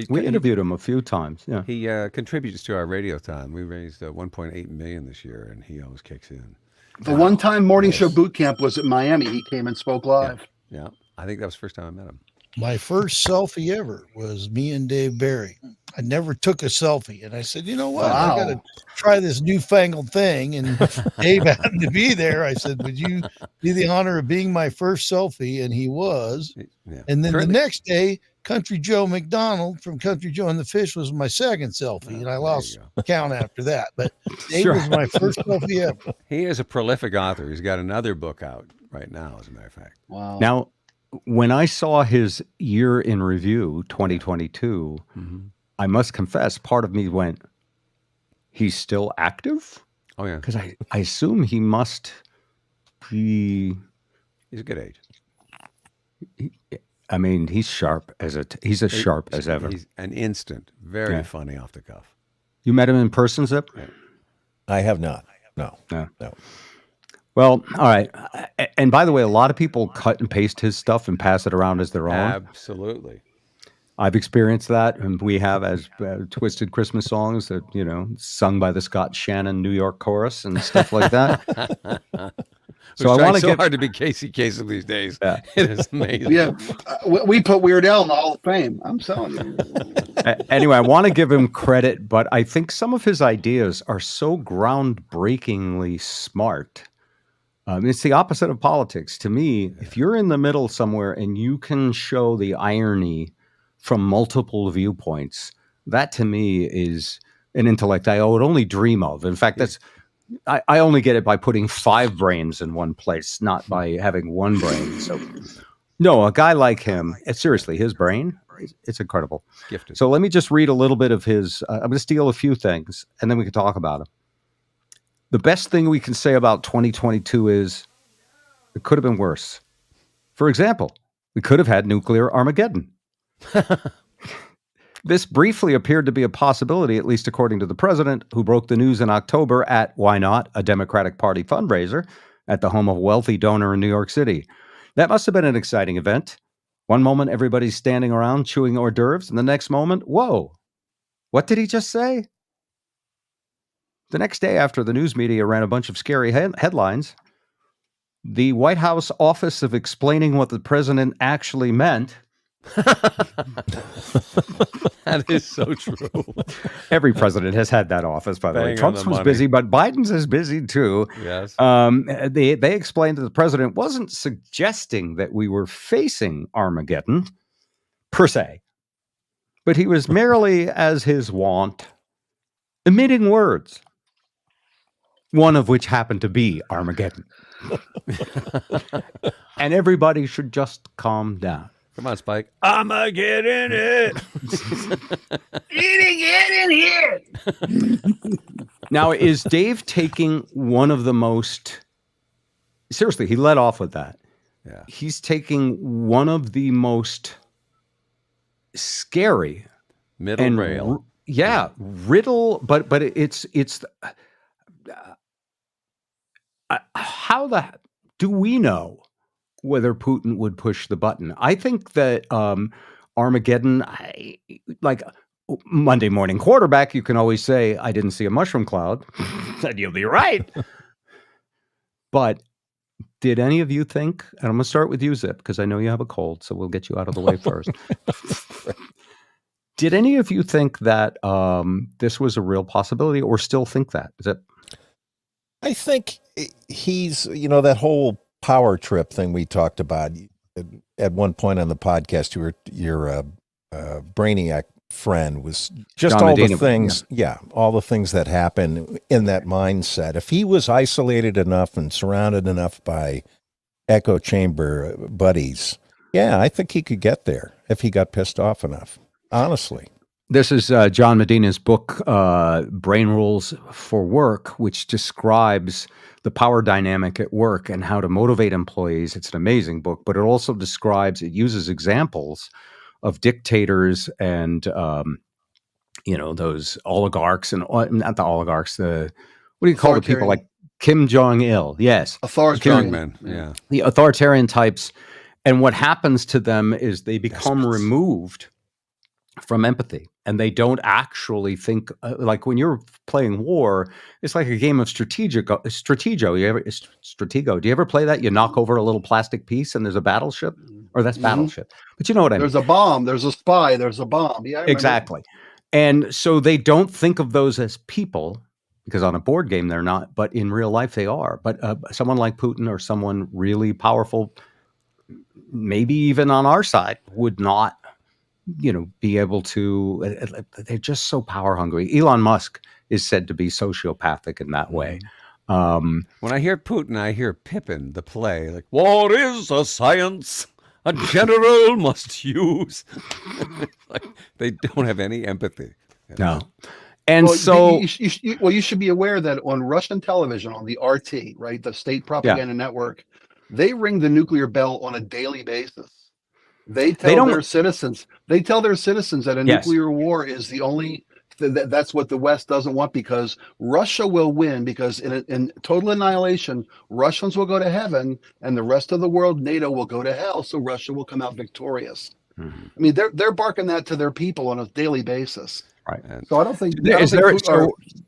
We interviewed him a few times. Yeah. He contributes to our radio time. We raised $1.8 million this year, and he always kicks in. The one-time morning show boot camp was at Miami. He came and spoke live. Yeah. I think that was the first time I met him. My first selfie ever was me and Dave Barry. I never took a selfie, and I said, you know what? Wow. I got to try this newfangled thing. And Dave happened to be there. I said, would you be the honor of being my first selfie? And he was. Yeah. And then the next day, Country Joe McDonald from Country Joe and the Fish was my second selfie, and I lost count after that. But Dave was my first selfie ever. He is a prolific author. He's got another book out right now, as a matter of fact. Wow. Now, when I saw his year in review, 2022, I must confess, part of me went, he's still active? Oh, yeah. Because I assume he must be... He's a good age. He's sharp he's as sharp as ever. He's an instant, very funny off the cuff. You met him in person, Zip? Yeah. I have not. No. Well, all right. And by the way, a lot of people cut and paste his stuff and pass it around as their own. Absolutely. I've experienced that, and we have as twisted Christmas songs that, sung by the Scott Shannon New York chorus and stuff like that. So I want to hard to be Casey Kasem these days. Yeah. It is amazing. Yeah, we put Weird Al in the Hall of Fame. I'm telling you. Anyway, I want to give him credit, but I think some of his ideas are so groundbreakingly smart. It's the opposite of politics. To me, if you're in the middle somewhere and you can show the irony from multiple viewpoints, that to me is an intellect I would only dream of. In fact, I only get it by putting 5 brains in one place, not by having one brain. So, no, a guy like him, seriously, his brain, it's incredible. Gifted. So let me just read a little bit of his. I'm going to steal a few things, and then we can talk about him. The best thing we can say about 2022 is It could have been worse. For example, we could have had nuclear Armageddon. This briefly appeared to be a possibility, at least according to the president, who broke the news in October at, why not, a Democratic Party fundraiser at the home of a wealthy donor in New York City. That must have been an exciting event. One moment, everybody's standing around chewing hors d'oeuvres, and the next moment, whoa, what did he just say? The next day, after the news media ran a bunch of scary headlines, the White House Office of Explaining What the President Actually Meant. That is so true. Every president has had that office, by the way. Trump's was busy, but Biden's is busy too. Yes. They explained that the president wasn't suggesting that we were facing Armageddon, per se, but he was merely, as his wont, emitting words, one of which happened to be Armageddon. And everybody should just calm down. Come on, Spike. I'ma get in it. Get in here. Now, is Dave taking one of the most... Seriously, he led off with that. Yeah. He's taking one of the most scary... Middle rail. Riddle, but it's how do we know whether Putin would push the button? I think that Armageddon, like Monday morning quarterback, you can always say, I didn't see a mushroom cloud. And you'll be right. But did any of you think, and I'm going to start with you, Zip, because I know you have a cold, so we'll get you out of the way first. Did any of you think that this was a real possibility, or still think that? Zip? I think he's, that whole power trip thing we talked about at one point on the podcast. Your Brainiac friend was just John all Medina, the things, all the things that happen in that mindset. If he was isolated enough and surrounded enough by echo chamber buddies, I think he could get there if he got pissed off enough. Honestly. This is John Medina's book, Brain Rules for Work, which describes the power dynamic at work and how to motivate employees. It's an amazing book, but it also it uses examples of dictators and, those oligarchs and not the oligarchs, what do you call the people like Kim Jong-il? Yes. Authoritarian. Yeah. The authoritarian types. And what happens to them is they become removed from empathy, and they don't actually think like when you're playing war, it's like a game of Stratego. Do you ever play that? You knock over a little plastic piece and there's a battleship, or that's Battleship. But you know what I mean? There's a bomb. There's a spy. There's a bomb. Yeah, exactly. And so they don't think of those as people, because on a board game they're not, but in real life they are. But someone like Putin or someone really powerful, maybe even on our side, would not be able to, they're just so power hungry. Elon Musk is said to be sociopathic in that way. When I hear Putin, I hear Pippin, the play, like, war is a science a general must use. Like, they don't have any empathy. No. And so... you should be aware that on Russian television, on the RT, right, the state propaganda network, they ring the nuclear bell on a daily basis. They tell their citizens that a nuclear war is the only that's what the West doesn't want, because Russia will win, because in total annihilation, Russians will go to heaven and the rest of the world, NATO, will go to hell. So Russia will come out victorious. Mm-hmm. I mean, they're barking that to their people on a daily basis. Right. So I don't think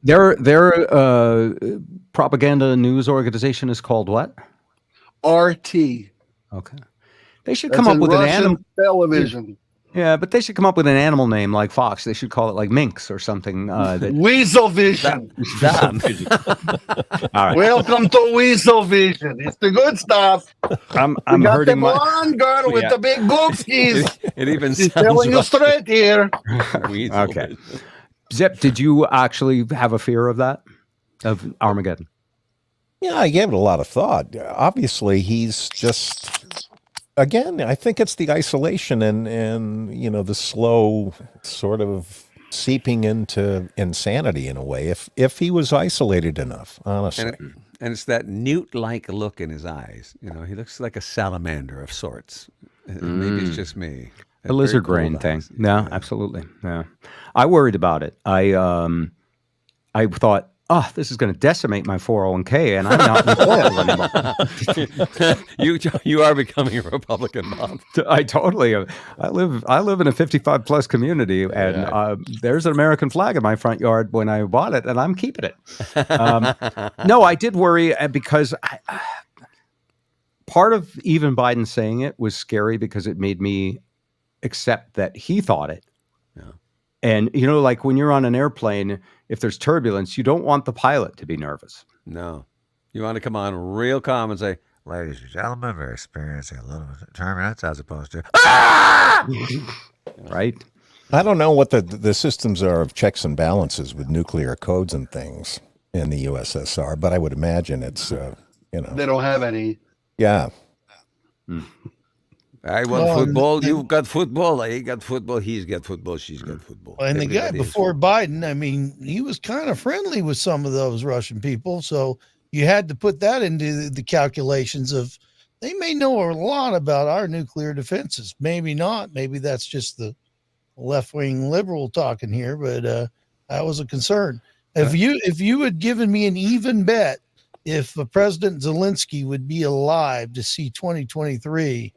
their propaganda news organization is called what? RT. Okay. They should come up with an animal television. Yeah, but they should come up with an animal name like Fox. They should call it like Minx or something. Weasel Vision. All right. Welcome to Weasel Vision. It's the good stuff. I'm got hurting the blonde girl with the big boobs. It even She's sounds telling you straight here. Okay. Zip, did you actually have a fear of that? Of Armageddon? Yeah, I gave it a lot of thought. Obviously, he's just... Again, I think it's the isolation and the slow sort of seeping into insanity in a way. If he was isolated enough, honestly, And it's that newt-like look in his eyes. You know, he looks like a salamander of sorts. Maybe it's just me. The lizard brain thing. No, absolutely. Yeah. I worried about it. I thought, this is going to decimate my 401k, and I'm not involved anymore. You are becoming a Republican, Bob. I totally am. I live in a 55 plus community, and there's an American flag in my front yard when I bought it, and I'm keeping it. No, I did worry because part of even Biden saying it was scary because it made me accept that he thought it. Yeah. And, like when you're on an airplane, if there's turbulence, you don't want the pilot to be nervous. No. You want to come on real calm and say, ladies and gentlemen, we're experiencing a little bit of turbulence as opposed to, right? I don't know what the systems are of checks and balances with nuclear codes and things in the USSR, but I would imagine it's, They don't have any. Yeah. I want football. You got football. I got football. He's got football. She's got football. And the guy before Biden, I mean, he was kind of friendly with some of those Russian people. So you had to put that into the calculations of they may know a lot about our nuclear defenses. Maybe not. Maybe that's just the left-wing liberal talking here. But that was a concern. If you had given me an even bet if President Zelensky would be alive to see 2023,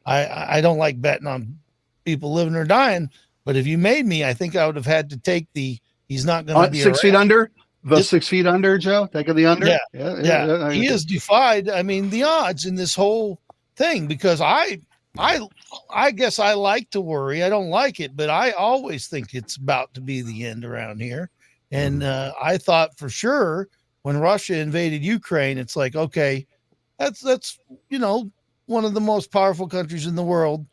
I don't like betting on people living or dying, but if you made me, I think I would have had to take he's not going to be 6 feet under. 6 feet under, Joe. Take the under. Yeah. He has defied, the odds in this whole thing because I guess I like to worry. I don't like it, but I always think it's about to be the end around here. And I thought for sure when Russia invaded Ukraine, it's like, okay, that's one of the most powerful countries in the world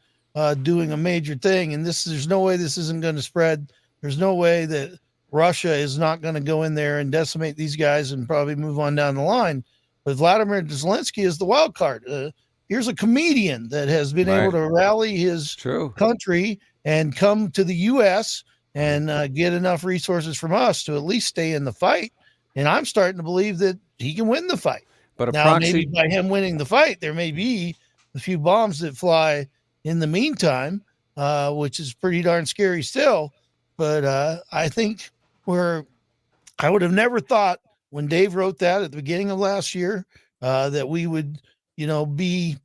doing a major thing. And there's no way this isn't going to spread. There's no way that Russia is not going to go in there and decimate these guys and probably move on down the line. But Vladimir Zelensky is the wild card. Here's a comedian that has been able to rally his country and come to the U.S. and get enough resources from us to at least stay in the fight. And I'm starting to believe that he can win the fight. But maybe by him winning the fight, there may be a few bombs that fly in the meantime, which is pretty darn scary still. But I think I would have never thought when Dave wrote that at the beginning of last year that we would, be,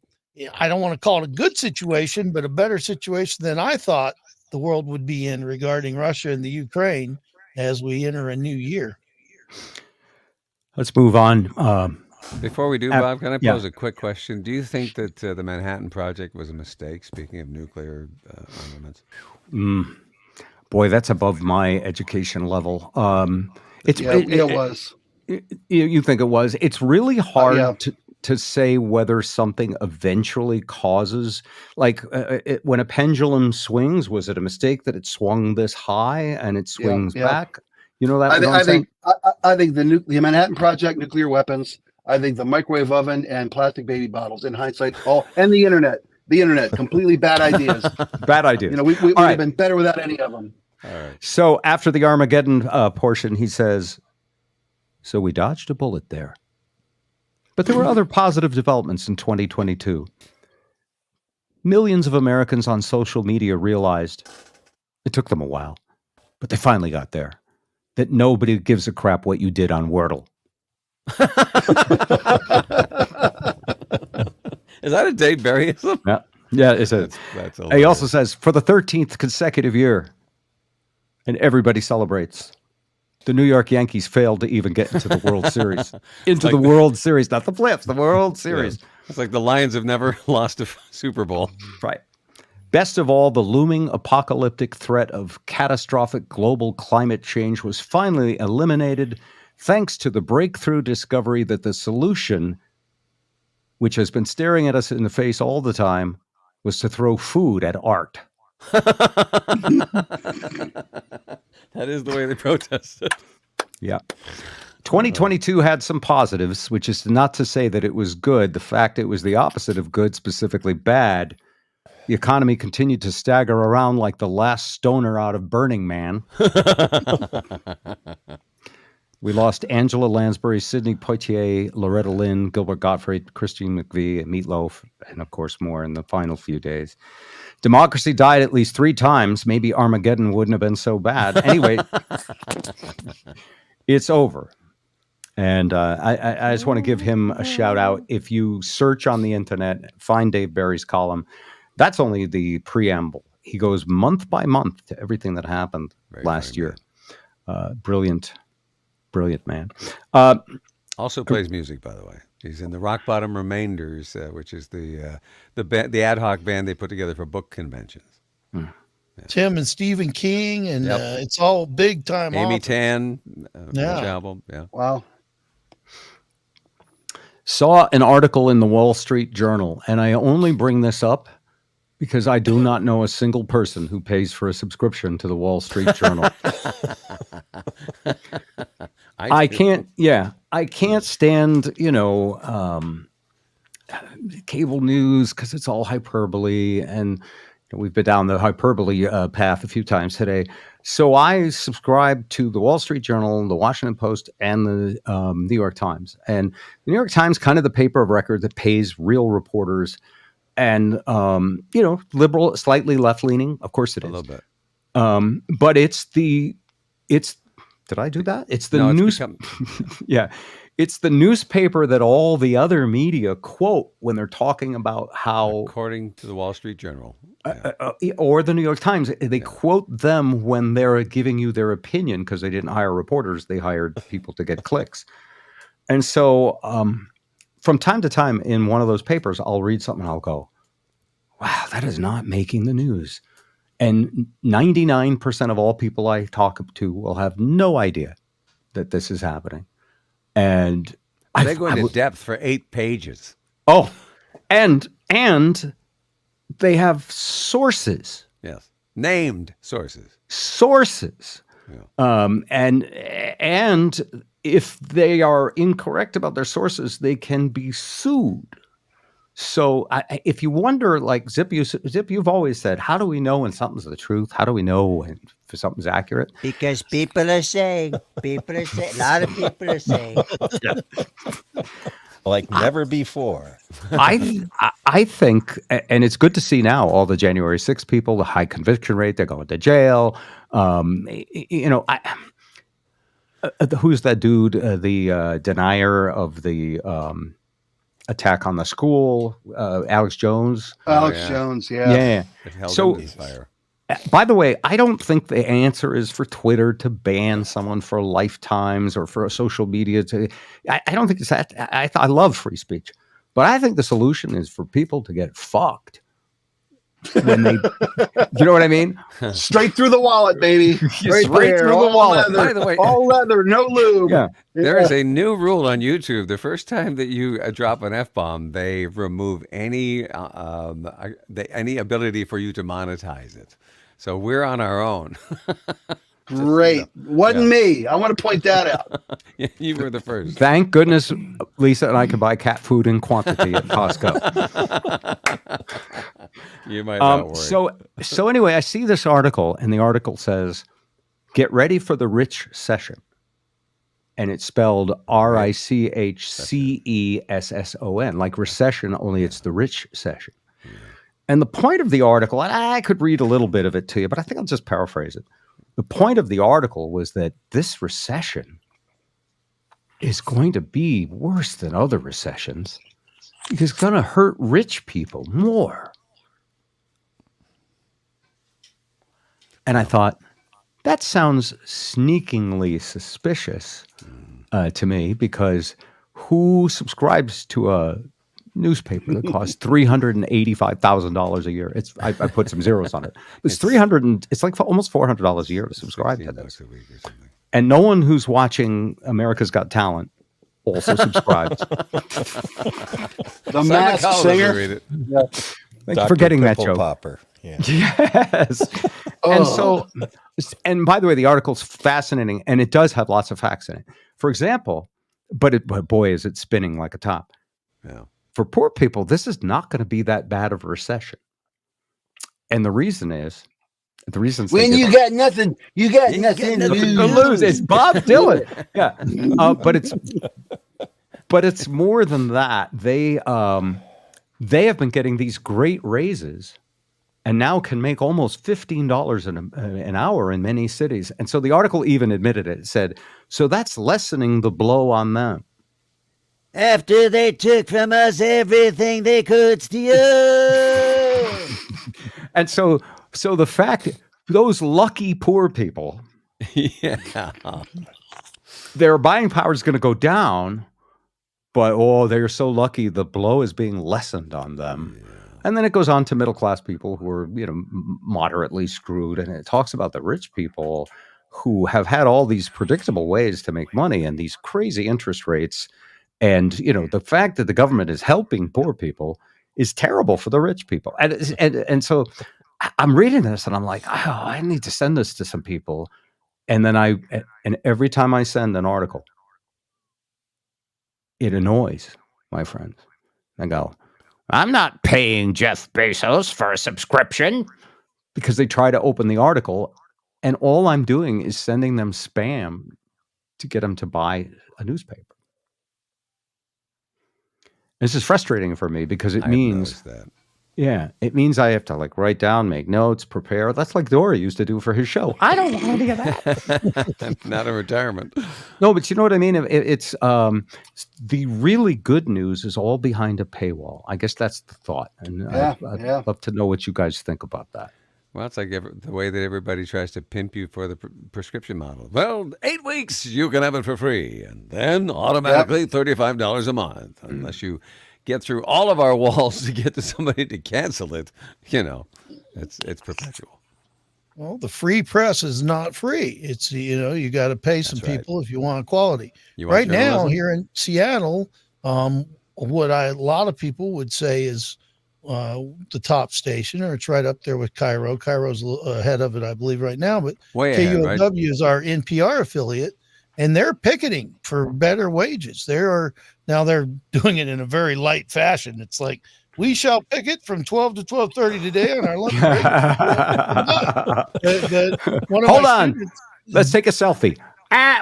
I don't want to call it a good situation, but a better situation than I thought the world would be in regarding Russia and the Ukraine as we enter a new year. Let's move on. Before we do, Bob, can I pose a quick question? Do you think that the Manhattan Project was a mistake, speaking of nuclear armaments? Boy, that's above my education level. It was. You think it was? It's really hard to say whether something eventually causes, like when a pendulum swings, was it a mistake that it swung this high and it swings back? I think the Manhattan Project, nuclear weapons. I think the microwave oven and plastic baby bottles, in hindsight, and the internet, completely bad ideas. Bad ideas. We would have been better without any of them. All right. So after the Armageddon portion, he says, so we dodged a bullet there. But there were other positive developments in 2022. Millions of Americans on social media realized it took them a while, but they finally got there. That nobody gives a crap what you did on Wordle. Is that a Dave Barryism? Yeah, it is. He also says, for the 13th consecutive year, and everybody celebrates, the New York Yankees failed to even get into the World Series. The World Series, not the Flips, the World Series. Yeah. It's like the Lions have never lost a Super Bowl. Right. Best of all, the looming apocalyptic threat of catastrophic global climate change was finally eliminated thanks to the breakthrough discovery that the solution, which has been staring at us in the face all the time, was to throw food at art. That is the way they protested. Yeah. 2022 had some positives, which is not to say that it was good. The fact it was the opposite of good, specifically bad. The economy continued to stagger around like the last stoner out of Burning Man. We lost Angela Lansbury, Sidney Poitier, Loretta Lynn, Gilbert Gottfried, Christine McVie, Meatloaf, and of course more in the final few days. Democracy died at least 3 times. Maybe Armageddon wouldn't have been so bad. Anyway, it's over. And I just want to give him a shout out. If you search on the internet, find Dave Barry's column. That's only the preamble. He goes month by month to everything that happened last year. Brilliant man. Also plays music, by the way. He's in the Rock Bottom Remainders, which is the ad hoc band they put together for book conventions. Tim and Stephen King, and it's all big time. Amy Tan, album. Yeah. Wow. Saw an article in the Wall Street Journal, and I only bring this up because I do not know a single person who pays for a subscription to the Wall Street Journal. I can't stand, cable news because it's all hyperbole, and we've been down the hyperbole path a few times today. So I subscribe to the Wall Street Journal, the Washington Post, and the New York Times. And the New York Times, kind of the paper of record that pays real reporters, and liberal, slightly left-leaning. Of course it is. A little bit. But did I do that? It's the news. Yeah. It's the newspaper that all the other media quote when they're talking about how, according to the Wall Street Journal, or the New York Times, they quote them when they're giving you their opinion, because they didn't hire reporters, they hired people to get clicks. And so, from time to time in one of those papers, I'll read something and I'll go, "Wow, that is not making the news." And 99% of all people I talk to will have no idea that this is happening. And they go into depth for 8 pages. Oh, and they have sources. Yes, named sources. Yeah. And if they are incorrect about their sources, they can be sued. So if you wonder, like Zip, you've always said, how do we know when something's the truth? How do we know when something's accurate? Because people are saying, a lot of people are saying. Like never before. I think, and it's good to see now, all the January 6th people, the high conviction rate, they're going to jail. Who's that dude, the denier of the attack on the school, Alex Jones. Jones, yeah. So, by the way, I don't think the answer is for Twitter to ban someone for lifetimes or for social media to. I don't think it's that. I love free speech, but I think the solution is for people to get fucked when they. You know what I mean? Straight through the wallet, baby. Straight through the wallet. Leather, by the way, all leather, no lube. Yeah. There is a new rule on YouTube. The first time that you drop an F-bomb, they remove any ability for you to monetize it. So we're on our own. Great. Wasn't me. I want to point that out. You were the first. Thank goodness Lisa and I can buy cat food in quantity at Costco. You might not worry. So anyway, I see this article, and the article says, "Get ready for the RichCession," and it's spelled RichCession, like recession, only it's the RichCession. Yeah. And the point of the article, and I could read a little bit of it to you, but I think I'll just paraphrase it. The point of the article was that this recession is going to be worse than other recessions because it's going to hurt rich people more. And I thought, that sounds sneakingly suspicious to me, because who subscribes to a newspaper that costs $385,000 a year? I put some zeros on it. It's like almost $400 a year to subscribe to this. And no one who's watching America's Got Talent also subscribes. The Masked Singer. Yeah. Thank you for getting that joke. Popper. Yeah. Yes. And by the way, the article's fascinating, and it does have lots of facts in it. For example, but boy, is it spinning like a top. Yeah. For poor people, this is not going to be that bad of a recession. And the reason is The reasons When you got nothing, you got nothing to to lose. lose. It's Bob Dylan. Yeah, but it's more than that. They have been getting these great raises, and now can make almost $15 an hour in many cities. And so the article even admitted it. It said, so that's lessening the blow on them. After they took from us everything they could steal. And so the fact, those lucky poor people, Yeah. their buying power is going to go down, but they're so lucky the blow is being lessened on them. Yeah. And then it goes on to middle class people who are, moderately screwed, and it talks about the rich people who have had all these predictable ways to make money and these crazy interest rates. And the fact that the government is helping poor people is terrible for the rich people. And so I'm reading this and I'm like, oh, I need to send this to some people. And then every time I send an article, it annoys my friends. I go, I'm not paying Jeff Bezos for a subscription, because they try to open the article and all I'm doing is sending them spam to get them to buy a newspaper. This is frustrating for me because it means that. Yeah, it means I have to write down, make notes, prepare. That's like Dory used to do for his show. I don't want any of that. Not in retirement. No, but you know what I mean? It's the really good news is all behind a paywall. I guess that's the thought. And I'd love to know what you guys think about that. Well, it's like the way that everybody tries to pimp you for the prescription model. Well, 8 weeks, you can have it for free. And then automatically $35 a month. Unless you get through all of our walls to get to somebody to cancel it. It's perpetual. Well, the free press is not free. It's, you got to pay some people if you want quality. Right now here in Seattle, what a lot of people would say is the top station, or it's right up there with Cairo. Cairo's ahead of it, I believe, right now. But KUOW is our NPR affiliate, and they're picketing for better wages. They're doing it in a very light fashion. It's like, we shall picket from 12 to 12:30 today on our lunch break. Hold on. Let's take a selfie.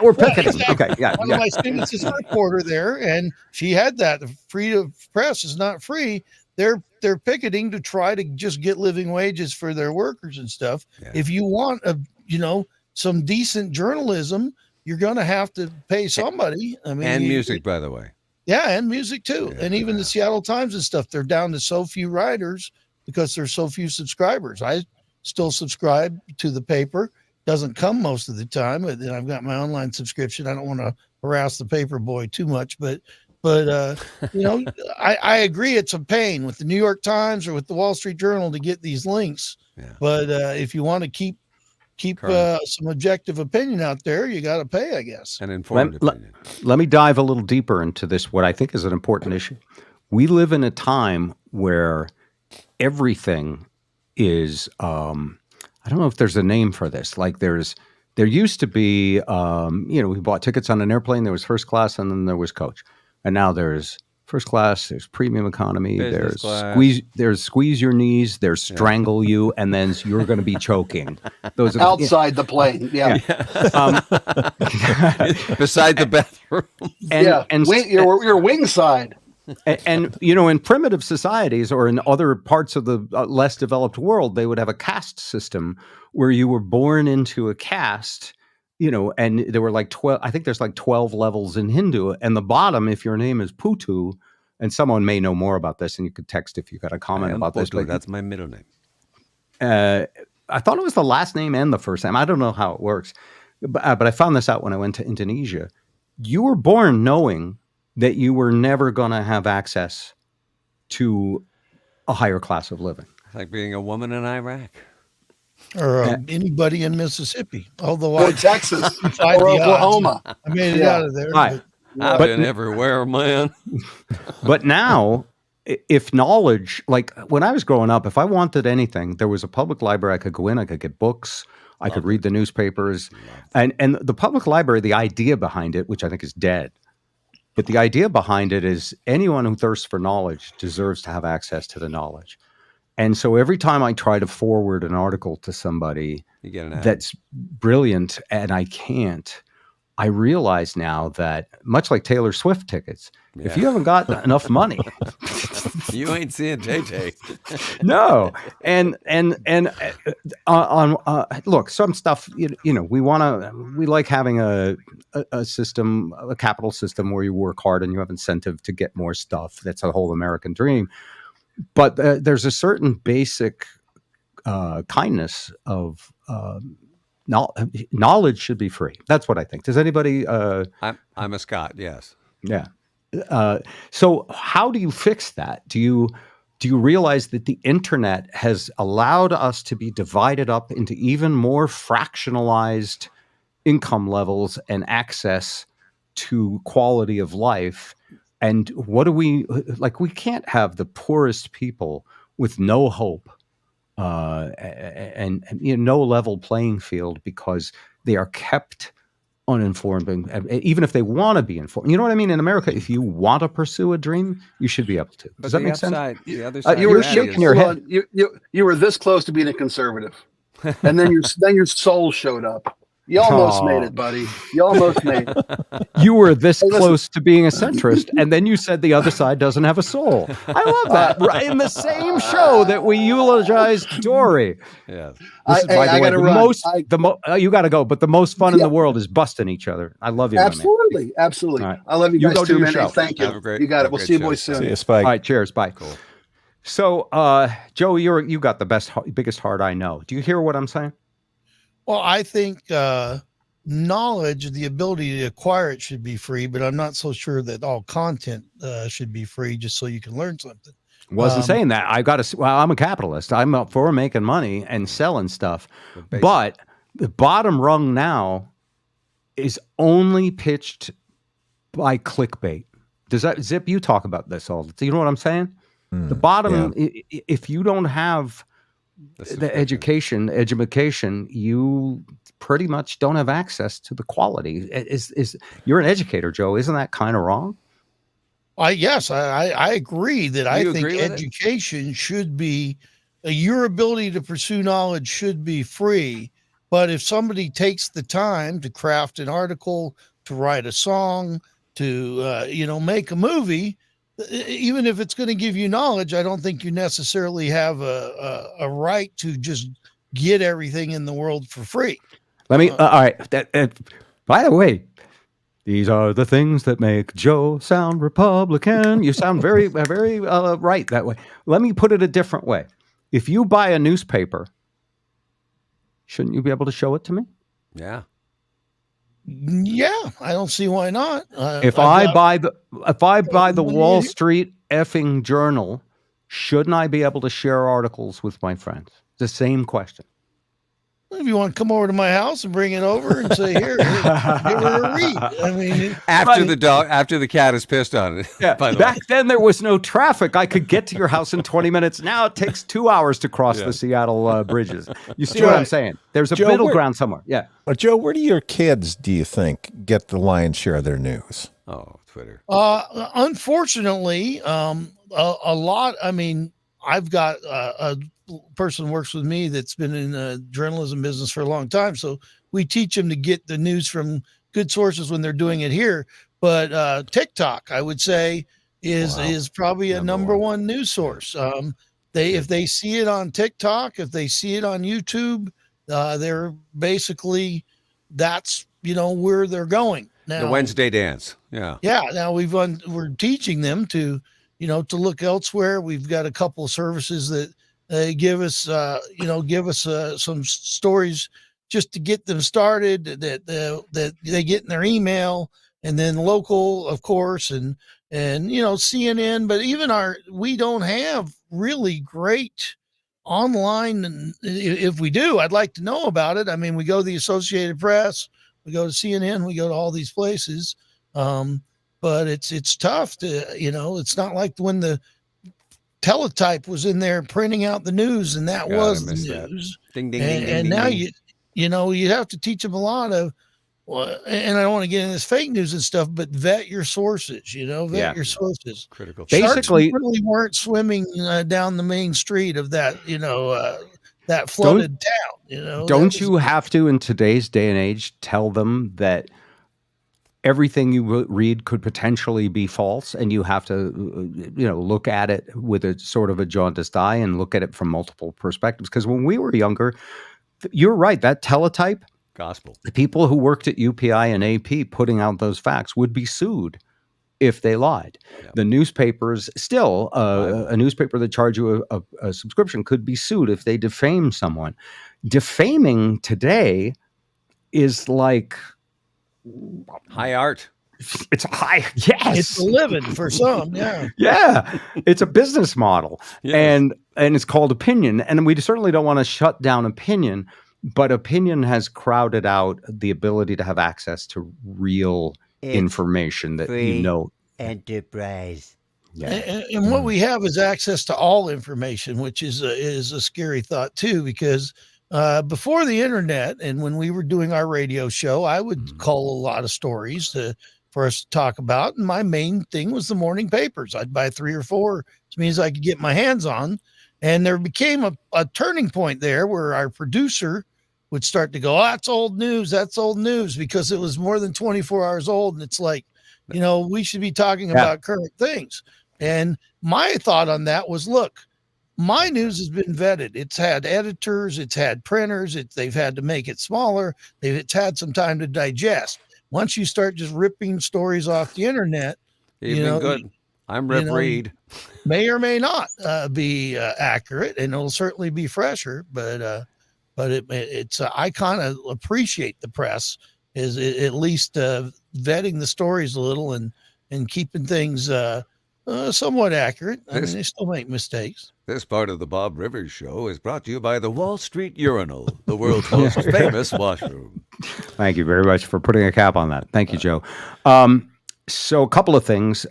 We're picketing. Exactly. Okay. One of my students is a reporter there, and she had that. The freedom of press is not free. They're picketing to try to just get living wages for their workers and stuff. Yeah. If you want some decent journalism, you're going to have to pay somebody. I mean, and music, by the way. Yeah, and music too. Yeah, and even the Seattle Times and stuff, they're down to so few writers because there's so few subscribers. I still subscribe to the paper. Doesn't come most of the time, but then I've got my online subscription. I don't want to harass the paper boy too much, but I agree it's a pain with the New York Times or with the Wall Street Journal to get these links. Yeah. But if you want to keep some objective opinion out there, you got to pay, I guess. An informed opinion. Let me dive a little deeper into this, what I think is an important issue. We live in a time where everything is, I don't know if there's a name for this. There used to be, we bought tickets on an airplane, there was first class, and then there was coach. And now there's first class, there's premium economy, Business there's squeeze your knees, there's strangle you, and then you're going to be choking. Those are outside the plane, beside the bathroom, your wing side. And in primitive societies or in other parts of the less developed world, they would have a caste system where you were born into a caste. And there were 12, I think there's 12 levels in Hindu. And the bottom, if your name is Putu, and someone may know more about this, and you could text if you got a comment about this. But that's my middle name. I thought it was the last name and the first name. I don't know how it works. But I found this out when I went to Indonesia. You were born knowing that you were never going to have access to a higher class of living. It's like being a woman in Iraq. Or anybody in Mississippi, although Texas or Oklahoma. I made it out of there. Right. I've been everywhere, man. But now, if knowledge, when I was growing up, if I wanted anything, there was a public library I could go in, I could get books, I could read the newspapers. And the public library, the idea behind it, which I think is dead, but the idea behind it is anyone who thirsts for knowledge deserves to have access to the knowledge. And so every time I try to forward an article to somebody You get an ad. that's brilliant and I can't, I realize now that much like Taylor Swift tickets, if you haven't got enough money, you ain't seeing JJ. no. And look, some stuff, you know, we like having a system, a capital system where you work hard and you have incentive to get more stuff. That's a whole American dream. But there's a certain basic kindness of knowledge should be free. That's what I think. Does anybody? I'm a Scot. Yes. Yeah. So how do you fix that? Do you realize that the internet has allowed us to be divided up into even more fractionalized income levels and access to quality of life? And what do we like? We can't have the poorest people with no hope and no level playing field because they are kept uninformed, and even if they want to be informed. You know what I mean? In America, if you want to pursue a dream, you should be able to. Does that make sense? The other side You of were that shaking is- your head. You were this close to being a conservative, and then your soul showed up. You almost made it, buddy. You almost made it. You were this Hey, listen. close to being a centrist, and then you said the other side doesn't have a soul. I love that. Right in the same show that we eulogized Dory. Yes. This is, by the I way, gotta the run. most. You got to go. But the most fun in the world is busting each other. I love you, my man. Absolutely. All right. I love you You guys go do too, your man. show. Hey, thank you. Have a great- You got have it. a We'll great see you show. boys soon. See you, Spike. All right, cheers. Bye. Cool. So, Joe, you got the biggest heart I know. Do you hear what I'm saying? Well, I think knowledge, the ability to acquire it should be free, but I'm not so sure that all content should be free just so you can learn something. Wasn't saying that. I got to. Well, I'm a capitalist. I'm up for making money and selling stuff. But the bottom rung now is only pitched by clickbait. Does that Zip? You talk about this all. Do you know what I'm saying? The bottom. If you don't have the education, you pretty much don't have access to the quality. You're an educator, Joe? Isn't that kind of wrong? Yes, I agree that I You think agree with it? education should be your ability to pursue knowledge should be free. But if somebody takes the time to craft an article, to write a song, to make a movie, even if it's going to give you knowledge, I don't think you necessarily have a right to just get everything in the world for free. Let me. All right. By the way, these are the things that make Joe sound Republican. You sound very, very right that way. Let me put it a different way. If you buy a newspaper, shouldn't you be able to show it to me? Yeah. Yeah, I don't see why not. If I buy the Wall Street effing Journal, shouldn't I be able to share articles with my friends? The same question. If you want to come over to my house and bring it over and say, here, give her a read. I mean, After the cat is pissed on it. Yeah. By the Back way. then there was no traffic. I could get to your house in 20 minutes. Now it takes 2 hours to cross the Seattle bridges. You see what I'm saying? There's a Joe, middle ground somewhere. Yeah. Joe, where do your kids, do you think, get the lion's share of their news? Oh, Twitter. Unfortunately, a lot. I mean, I've got a person who works with me that's been in the journalism business for a long time. So we teach them to get the news from good sources when they're doing it here. But TikTok, I would say, is probably a number one news source. If they see it on TikTok, if they see it on YouTube, they're basically that's where they're going now. The Wednesday dance. Yeah. Yeah. Now we're teaching them to look elsewhere. We've got a couple of services that give us some stories just to get them started that they get in their email, and then local, of course, and CNN. But even we don't have really great online. And if we do, I'd like to know about it. I mean, we go to the Associated Press, we go to CNN, we go to all these places. But it's tough to, it's not like when the teletype was in there printing out the news and that was the news. Ding, ding, And ding, ding, now ding. you have to teach them a lot of well, and I don't want to get into this fake news and stuff, but vet your sources, vet your sources. Critical. Sharks Basically, really weren't swimming down the main street of that, that flooded town, don't you have to, in today's day and age, tell them that everything you read could potentially be false, and you have to, look at it with a sort of a jaundiced eye and look at it from multiple perspectives? Because when we were younger, you're right, that teletype, gospel, the people who worked at UPI and AP putting out those facts would be sued if they lied. Yep. The newspapers, still, a newspaper that charge you a subscription could be sued if they defame someone. Defaming today is like high art. It's high. Yes. It's a living for some. Yeah. Yeah. It's a business model. Yes. And it's called opinion. And we certainly don't want to shut down opinion, but opinion has crowded out the ability to have access to real information that free you know. enterprise. Yeah. And what we have is access to all information, which is a scary thought too, because before the internet and when we were doing our radio show, I would call a lot of stories for us to talk about. And my main thing was the morning papers. I'd buy 3 or 4, which means I could get my hands on. And there became a turning point there where our producer would start to go, that's old news. That's old news, because it was more than 24 hours old. And it's like, we should be talking about current things. And my thought on that was, look, my news has been vetted. It's had editors, it's had printers, they've had to make it smaller. It's had some time to digest. Once you start just ripping stories off the internet, Good. I'm Rip Reed. May or may not be accurate, and it'll certainly be fresher. But it's I kind of appreciate the press is at least vetting the stories a little and keeping things somewhat accurate. I mean, they still make mistakes. This part of the Bob Rivers Show is brought to you by the Wall Street Urinal, the world's most famous washroom. Thank you very much for putting a cap on that. Thank you, Joe. So a couple of things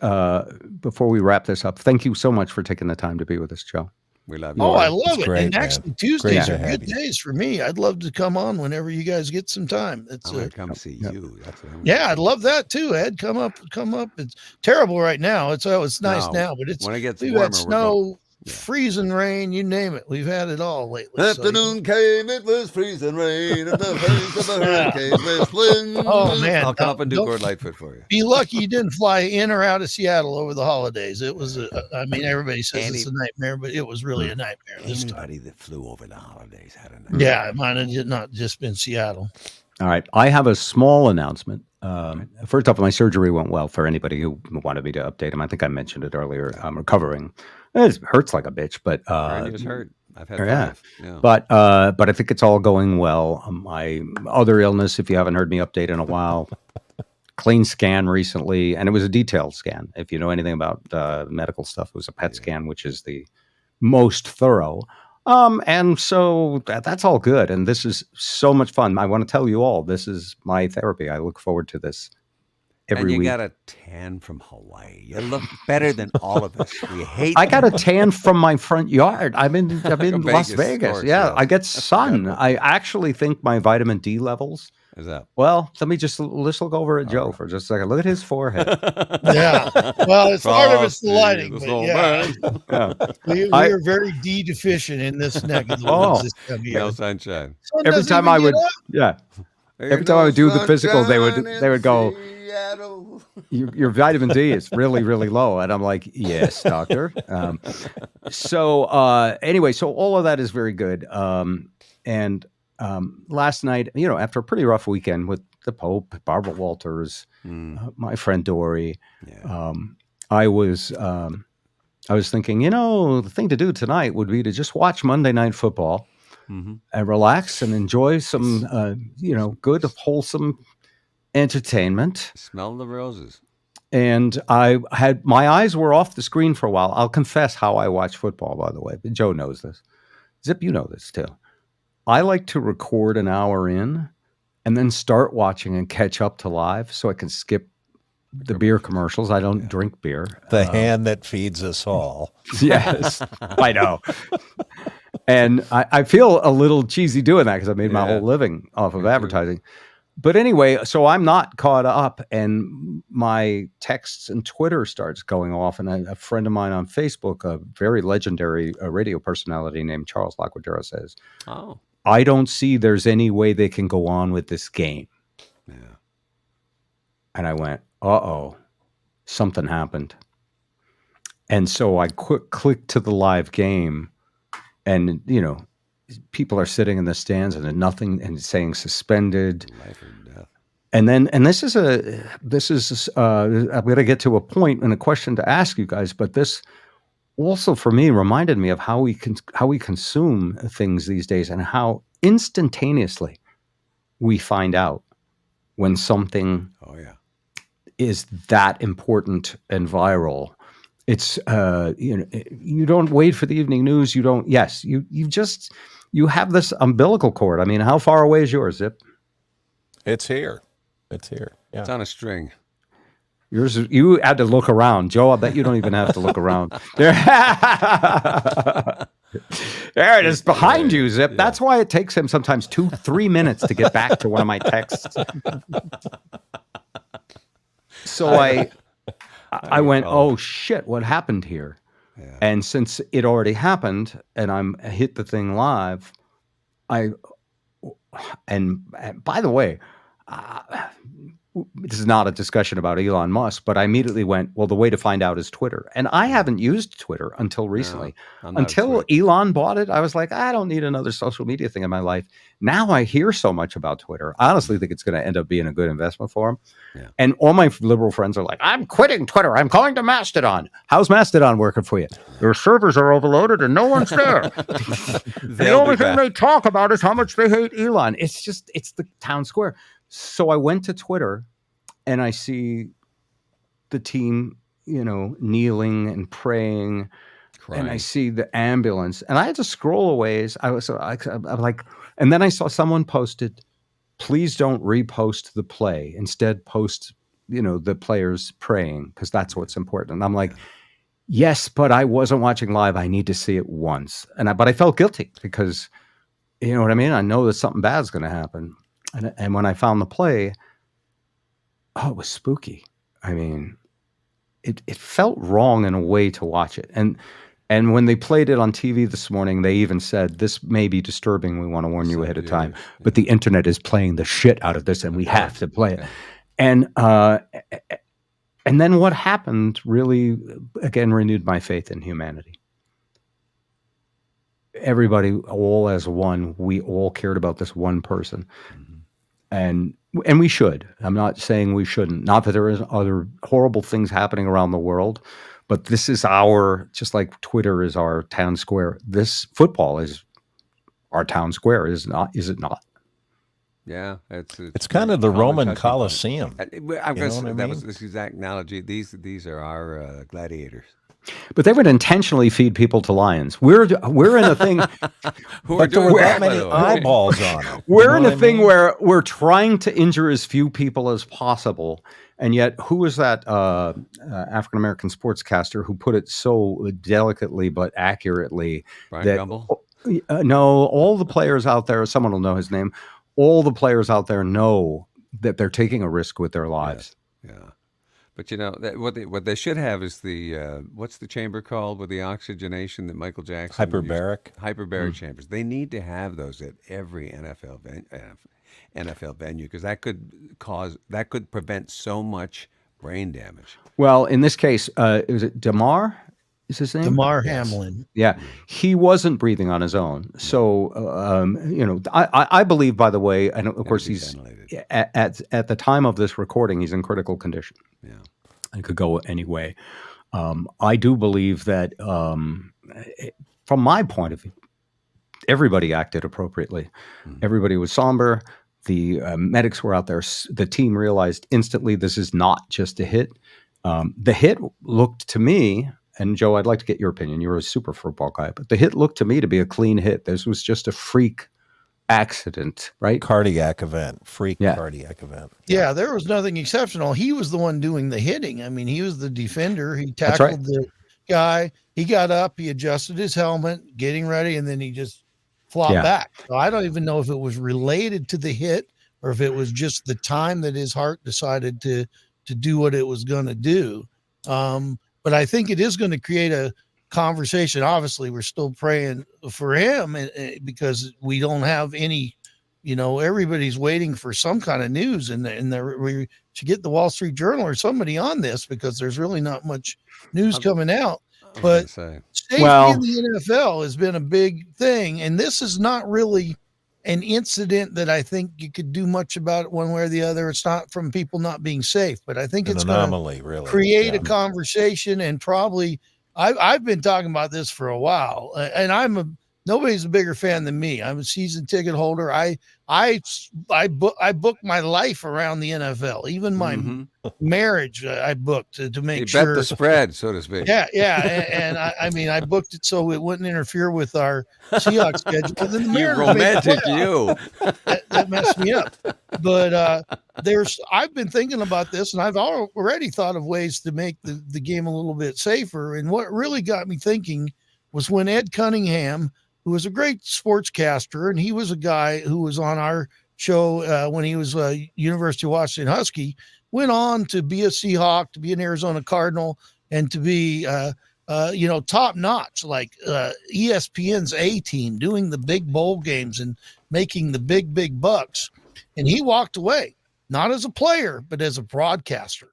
before we wrap this up. Thank you so much for taking the time to be with us, Joe. We love you. Oh, I love it. Great, and man. actually, Tuesdays are good you. days for me. I'd love to come on whenever you guys get some time. It's I'm gonna come see you. That's what I'm yeah, I'd love that too, Ed. Come up. It's terrible right now. It's nice No, now, but it's when it gets we've warmer, had we're snow, freezing rain, you name it. We've had it all lately. Afternoon came, it was freezing rain, and the face of a hurricane was wind. Oh man, I'll come up and do Gord Lightfoot for you. Be lucky you didn't fly in or out of Seattle over the holidays. It was, everybody says it's a nightmare, but it was really a nightmare this time. Anybody that flew over the holidays had a nightmare. Yeah, it might have not just been Seattle. All right. I have a small announcement. First off, my surgery went well for anybody who wanted me to update them. I think I mentioned it earlier. I'm recovering. It hurts like a bitch, but It was hurt. I've had yeah. 5. Yeah. But I think it's all going well. My other illness, if you haven't heard me update in a while, clean scan recently, and it was a detailed scan. If you know anything about medical stuff, it was a PET scan, which is the most thorough. And so that's all good. And this is so much fun. I want to tell you all, this is my therapy. I look forward to this every and you week. got a tan from Hawaii. You look better than all of us. We hate. I got a tan from my front yard. I'm in Las Vegas, Vegas. of course, Yeah, yeah. I get sun. I actually think my vitamin D levels. Is that? Well, let's look over at Joe for just a second. Look at his forehead. Yeah. Well, it's part of it's the lighting, but yeah. Yeah. We are very D deficient in this neck of the woods this time of year. No sunshine. Sun Every doesn't time even I would, get up. yeah. Every time I would do the physical, they would go, your vitamin D is really, really low. And I'm like, yes, doctor. Anyway, so all of that is very good. Last night, after a pretty rough weekend with the Pope, Barbara Walters, my friend Dory, I was thinking, the thing to do tonight would be to just watch Monday Night Football and relax and enjoy some, good, wholesome entertainment. Smell the roses. And my eyes were off the screen for a while. I'll confess how I watch football, by the way. Joe knows this. Zip, you know this too. I like to record an hour in and then start watching and catch up to live so I can skip the beer commercials. I don't drink beer. The hand that feeds us all. Yes, I know. And I feel a little cheesy doing that because I made my whole living off of advertising. But anyway, so I'm not caught up, and my texts and Twitter starts going off. And a friend of mine on Facebook, a very legendary radio personality named Charles Laquadero, says, Oh, I don't see there's any way they can go on with this game. yeah. And I went, uh-oh, something happened. And so I clicked to the live game, and, people are sitting in the stands and nothing, and saying suspended. Life or death. And then, and this is I'm going to get to a point and a question to ask you guys, but this also for me reminded me of how we consume things these days, and how instantaneously we find out when something is that important and viral. It's you don't wait for the evening news. You don't. Yes, you have this umbilical cord. I mean, how far away is yours, Zip? It's here. It's here. Yeah. It's on a string. Yours, you had to look around, Joe. I bet you don't even have to look around. There, there it is behind you, Zip. Yeah. That's why it takes him sometimes 2-3 minutes to get back to one of my texts. So I went, oh shit, what happened here? Yeah. And since it already happened, and I hit the thing live, and by the way, this is not a discussion about Elon Musk, but I immediately went, well, the way to find out is Twitter. And I haven't used Twitter until recently. No, until Elon bought it, I was like, I don't need another social media thing in my life. Now I hear so much about Twitter. I honestly think it's going to end up being a good investment for him. Yeah. And all my liberal friends are like, I'm quitting Twitter. I'm going to Mastodon. How's Mastodon working for you? Your servers are overloaded and no one's there. The only thing they talk about is how much they hate Elon. It's the town square. So I went to Twitter, and I see the team, kneeling and praying, crying. And I see the ambulance, and I had to scroll a ways. I'm like, and then I saw someone posted, "Please don't repost the play. Instead, post, the players praying, because that's what's important." And I'm like, yes, but I wasn't watching live. I need to see it once, but I felt guilty because, you know what I mean. I know that something bad's going to happen. And when I found the play, it was spooky. I mean, it felt wrong in a way to watch it. And when they played it on TV this morning, they even said, this may be disturbing. We want to warn you ahead of time. Yeah. But the internet is playing the shit out of this, and we have to play it. Yeah. And then what happened really, again, renewed my faith in humanity. Everybody, all as one, we all cared about this one person. Mm-hmm. And we should. I'm not saying we shouldn't. Not that there is other horrible things happening around the world, but this is just like Twitter is our town square. This football is our town square, is it not? Yeah, it's kind of the Roman Colosseum. I'm going to say that was this exact analogy. These are our gladiators. But they would intentionally feed people to lions. We're in a thing. But there were that many eyeballs on it. We're in a thing where we're trying to injure as few people as possible. And yet, who was that African-American sportscaster who put it so delicately but accurately? Brian Gumble? No, all the players out there, someone will know his name, all the players out there know that they're taking a risk with their lives. Yeah. But what they should have is the what's the chamber called with the oxygenation that Michael Jackson hyperbaric chambers. They need to have those at every NFL venue because that could prevent so much brain damage. Well, in this case, is it Damar? Is his name? Damar Hamlin. Yeah, he wasn't breathing on his own. So I believe, by the way, and of course he's at the time of this recording, he's in critical condition. Yeah, it could go any way. I do believe that, from my point of view, everybody acted appropriately. Mm-hmm. Everybody was somber. The medics were out there. The team realized instantly this is not just a hit. The hit looked to me. And Joe, I'd like to get your opinion. You're a super football guy, but the hit looked to me to be a clean hit. This was just a freak accident, right? Cardiac event, cardiac event. Yeah, there was nothing exceptional. He was the one doing the hitting. I mean, he was the defender. He tackled the guy. He got up, he adjusted his helmet, getting ready, and then he just flopped back. So I don't even know if it was related to the hit or if it was just the time that his heart decided to do what it was going to do. But I think it is going to create a conversation. Obviously, we're still praying for him because we don't have any, everybody's waiting for some kind of news, and we should get the Wall Street Journal or somebody on this, because there's really not much news coming out. But safety in the NFL has been a big thing, and this is not really an incident that I think you could do much about it one way or the other. It's not from people not being safe, but I think it's going to create a conversation, and probably I've been talking about this for a while, and nobody's a bigger fan than me. I'm a season ticket holder. I booked my life around the NFL, even my marriage. I booked to make sure bet the spread, so to speak. Yeah. And I booked it so it wouldn't interfere with our Seahawks schedule. Then the romantic you. That messed me up. But I've been thinking about this, and I've already thought of ways to make the game a little bit safer. And what really got me thinking was when Ed Cunningham, who was a great sportscaster, and he was a guy who was on our show when he was a University of Washington Husky, went on to be a Seahawk, to be an Arizona Cardinal, and to be top notch, like ESPN's A-Team, doing the big bowl games and making the big bucks. And he walked away, not as a player, but as a broadcaster.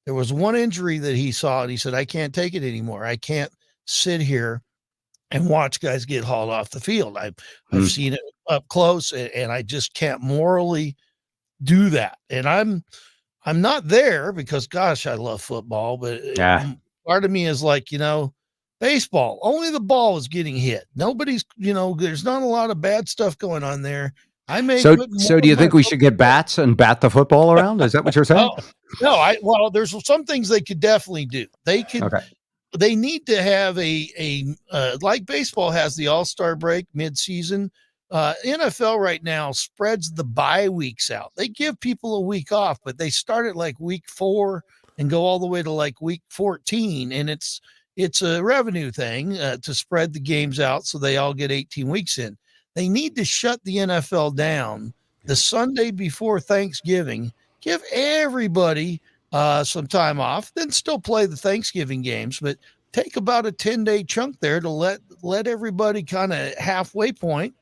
There was one injury that he saw, and he said, I can't take it anymore. I can't sit here and watch guys get hauled off the field. I've seen it up close, and I just can't morally do that. And I'm not there because, gosh, I love football, but part of me is like, baseball, only the ball is getting hit. Nobody's, there's not a lot of bad stuff going on there. So do you think we should get bats and bat the football around? Is that what you're saying? No, there's some things they could definitely do. They need to have like baseball has the All-Star break mid-season. NFL right now spreads the bye weeks out. They give people a week off, but they start at like week 4 and go all the way to like week 14. And it's a revenue thing to spread the games out so they all get 18 weeks in. They need to shut the NFL down the Sunday before Thanksgiving. Give everybody some time off, then still play the Thanksgiving games, but take about a 10-day chunk there to let everybody kind of halfway point,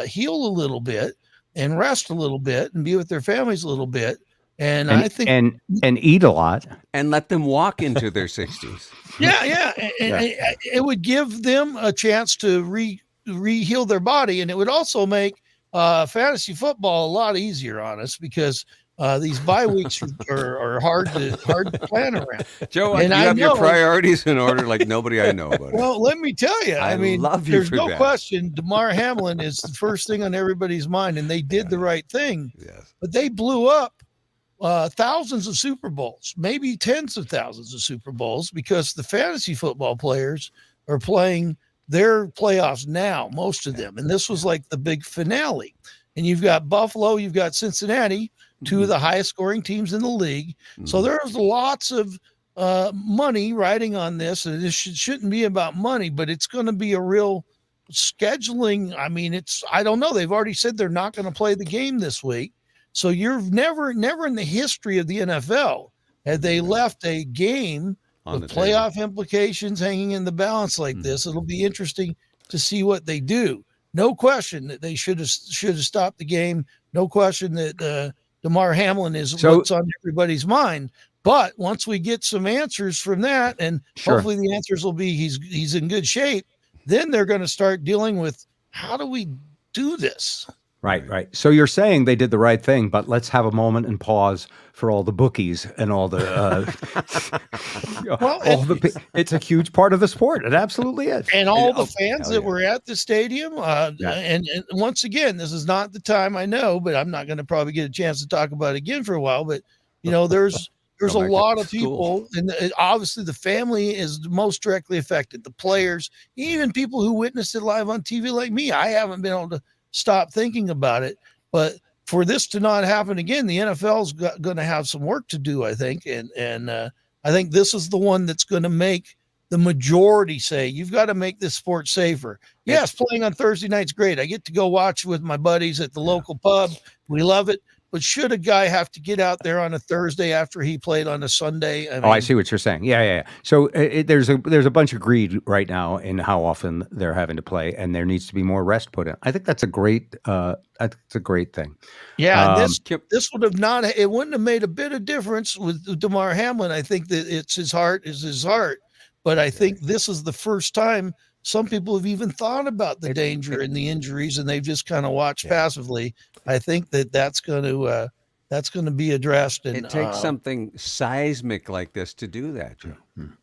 heal a little bit and rest a little bit and be with their families a little bit. And I think and eat a lot and let them walk into their 60s. Yeah. And it would give them a chance to re-heal their body. And it would also make fantasy football a lot easier on us, because these bye weeks are hard to plan around. Joe, and you have your priorities in order like nobody I know about. Well, let me tell you, I mean, love you there's for no that. question Damar Hamlin is the first thing on everybody's mind, and they did the right thing. Yes. But they blew up thousands of Super Bowls, maybe tens of thousands of Super Bowls, because the fantasy football players are playing their playoffs now, most of them. And this was like the big finale. And you've got Buffalo, you've got Cincinnati, two of the highest scoring teams in the league. So there's lots of money riding on this. And this shouldn't be about money, but it's going to be a real scheduling. I mean, I don't know. They've already said they're not going to play the game this week. So you're never in the history of the NFL had they left a game with playoff implications hanging in the balance like this. It'll be interesting to see what they do. No question that they should have stopped the game. No question that Damar Hamlin is what's on everybody's mind. But once we get some answers from that, and hopefully the answers will be he's in good shape, then they're going to start dealing with how do we do this? Right. So you're saying they did the right thing, but let's have a moment and pause for all the bookies and all the. It's a huge part of the sport. It absolutely is. And all the fans that were at the stadium. And once again, this is not the time, I know, but I'm not going to probably get a chance to talk about it again for a while. But there's a lot of people, and obviously the family is the most directly affected. The players, even people who witnessed it live on TV like me. I haven't been able to stop thinking about it, but for this to not happen again, the NFL's going to have some work to do, I think. And I think this is the one that's going to make the majority say, you've got to make this sport safer. Yes, playing on Thursday night's great. I get to go watch with my buddies at the local pub. We love it. but should a guy have to get out there on a Thursday after he played on a Sunday? I see what you're saying. Yeah. So there's a bunch of greed right now in how often they're having to play, and there needs to be more rest put in. I think that's a great thing. Yeah, and this would have not. It wouldn't have made a bit of difference with DeMar Hamlin. I think that it's his heart, but I think this is the first time some people have even thought about the danger and the injuries, and they've just kind of watched passively. I think that's going to be addressed. And it takes something seismic like this to do that, Joe.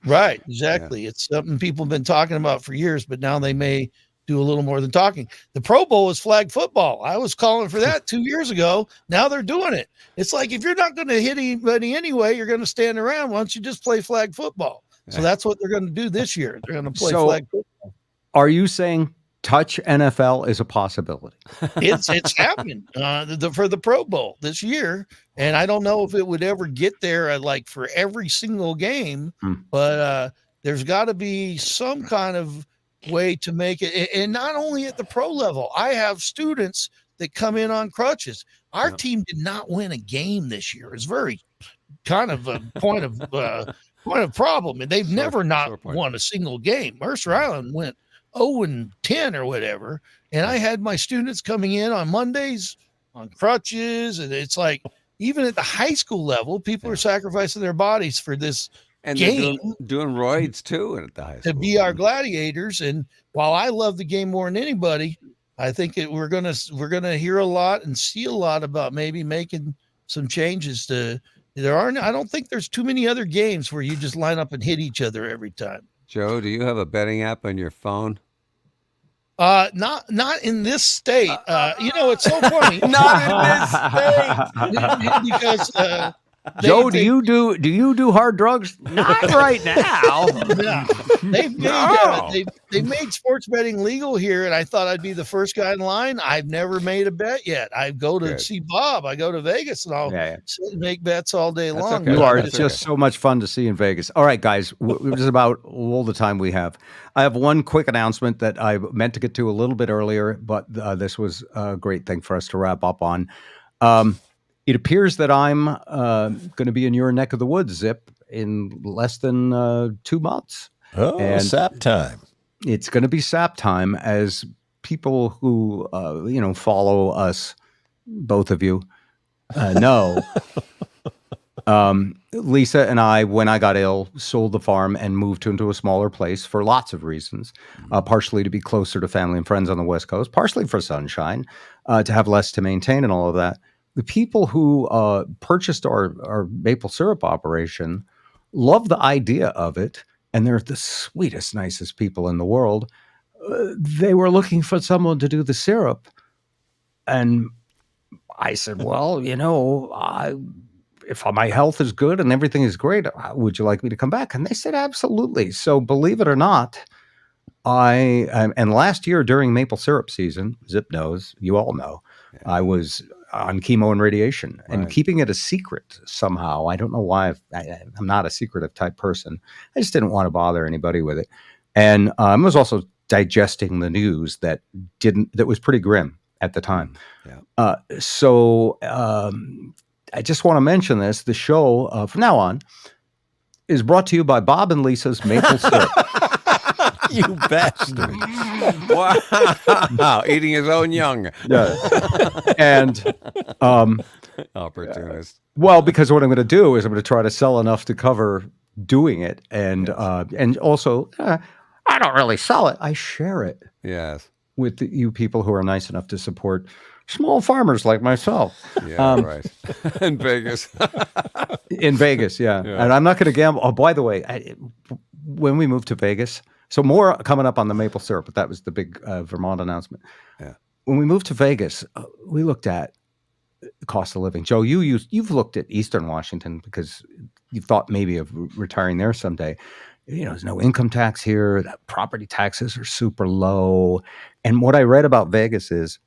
Right, exactly. Yeah. It's something people have been talking about for years, but now they may do a little more than talking. The Pro Bowl is flag football. I was calling for that 2 years ago. Now they're doing it. It's like, if you're not going to hit anybody anyway, you're going to stand around. Why don't you just play flag football? So that's what they're going to do this year. They're going to play flag football. Are you saying touch NFL is a possibility? It's happening for the Pro Bowl this year. And I don't know if it would ever get there like for every single game, but there's got to be some kind of way to make it. And not only at the pro level, I have students that come in on crutches. Our team did not win a game this year. It's very kind of a point of problem. And they've never won a single game. Mercer Island went 0-10 or whatever. And I had my students coming in on Mondays on crutches. And it's like, even at the high school level, people are sacrificing their bodies for this game. Doing roids too at the high school. To be our gladiators. And while I love the game more than anybody, I think we're gonna hear a lot and see a lot about maybe making some changes to. I don't think there's too many other games where you just line up and hit each other every time. Joe, do you have a betting app on your phone? Not in this state. It's so funny. Not in this state because. Joe, do you do hard drugs? Not right now. Yeah. They've made sports betting legal here, and I thought I'd be the first guy in line. I've never made a bet yet. I go to see Bob. I go to Vegas, and I'll sit and make bets all day long. Okay. You are just so much fun to see in Vegas. All right, guys, this is about all the time we have. I have one quick announcement that I meant to get to a little bit earlier, but this was a great thing for us to wrap up on. It appears that I'm going to be in your neck of the woods, Zip, in less than 2 months. Oh, and sap time. It's going to be sap time, as people who, follow us, both of you, know. Lisa and I, when I got ill, sold the farm and moved into a smaller place for lots of reasons, partially to be closer to family and friends on the West Coast, partially for sunshine, to have less to maintain and all of that. The people who purchased our maple syrup operation love the idea of it, and they're the sweetest, nicest people in the world. They were looking for someone to do the syrup, and I said, well, if my health is good and everything is great, would you like me to come back? And they said, absolutely. So believe it or not, and last year during maple syrup season, Zip knows, you all know, I was on chemo and radiation and keeping it a secret somehow. I don't know why. I'm not a secretive type person. I just didn't want to bother anybody with it. And I was also digesting the news that was pretty grim at the time. Yeah. So I just want to mention this. The show from now on is brought to you by Bob and Lisa's Maple Syrup. You bastard. Wow. Eating his own young. Yeah. And opportunist. Well, because what I'm going to do is I'm going to try to sell enough to cover doing it. And also, I don't really sell it. I share it. Yes. With you people who are nice enough to support small farmers like myself. Yeah, right. In Vegas. In Vegas, yeah. And I'm not going to gamble. Oh, by the way, when we moved to Vegas, so more coming up on the maple syrup, but that was the big Vermont announcement. Yeah. When we moved to Vegas, we looked at cost of living. Joe, you've looked at Eastern Washington because you thought maybe of retiring there someday. There's no income tax here. The property taxes are super low. And what I read about Vegas is,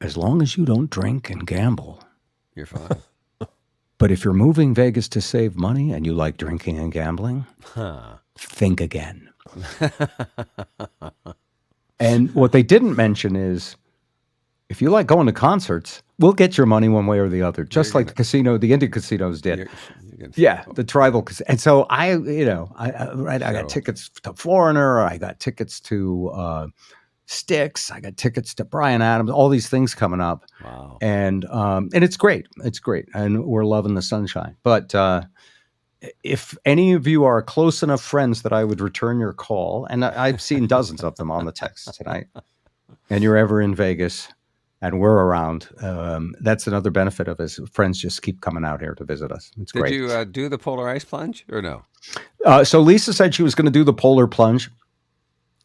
as long as you don't drink and gamble, you're fine. But if you're moving Vegas to save money and you like drinking and gambling, think again. And what they didn't mention is if you like going to concerts, we'll get your money one way or the other, just like the Indian casinos did. Yeah, the tribal. And so I got tickets to Foreigner. I got tickets to Styx. I got tickets to Bryan Adams. All these things coming up. Wow. And it's great. It's great. And we're loving the sunshine. But if any of you are close enough friends that I would return your call, and I've seen dozens of them on the text tonight, and you're ever in Vegas and we're around, that's another benefit of it. Friends just keep coming out here to visit us. It's great. Did you do the polar ice plunge or no? So Lisa said she was going to do the polar plunge.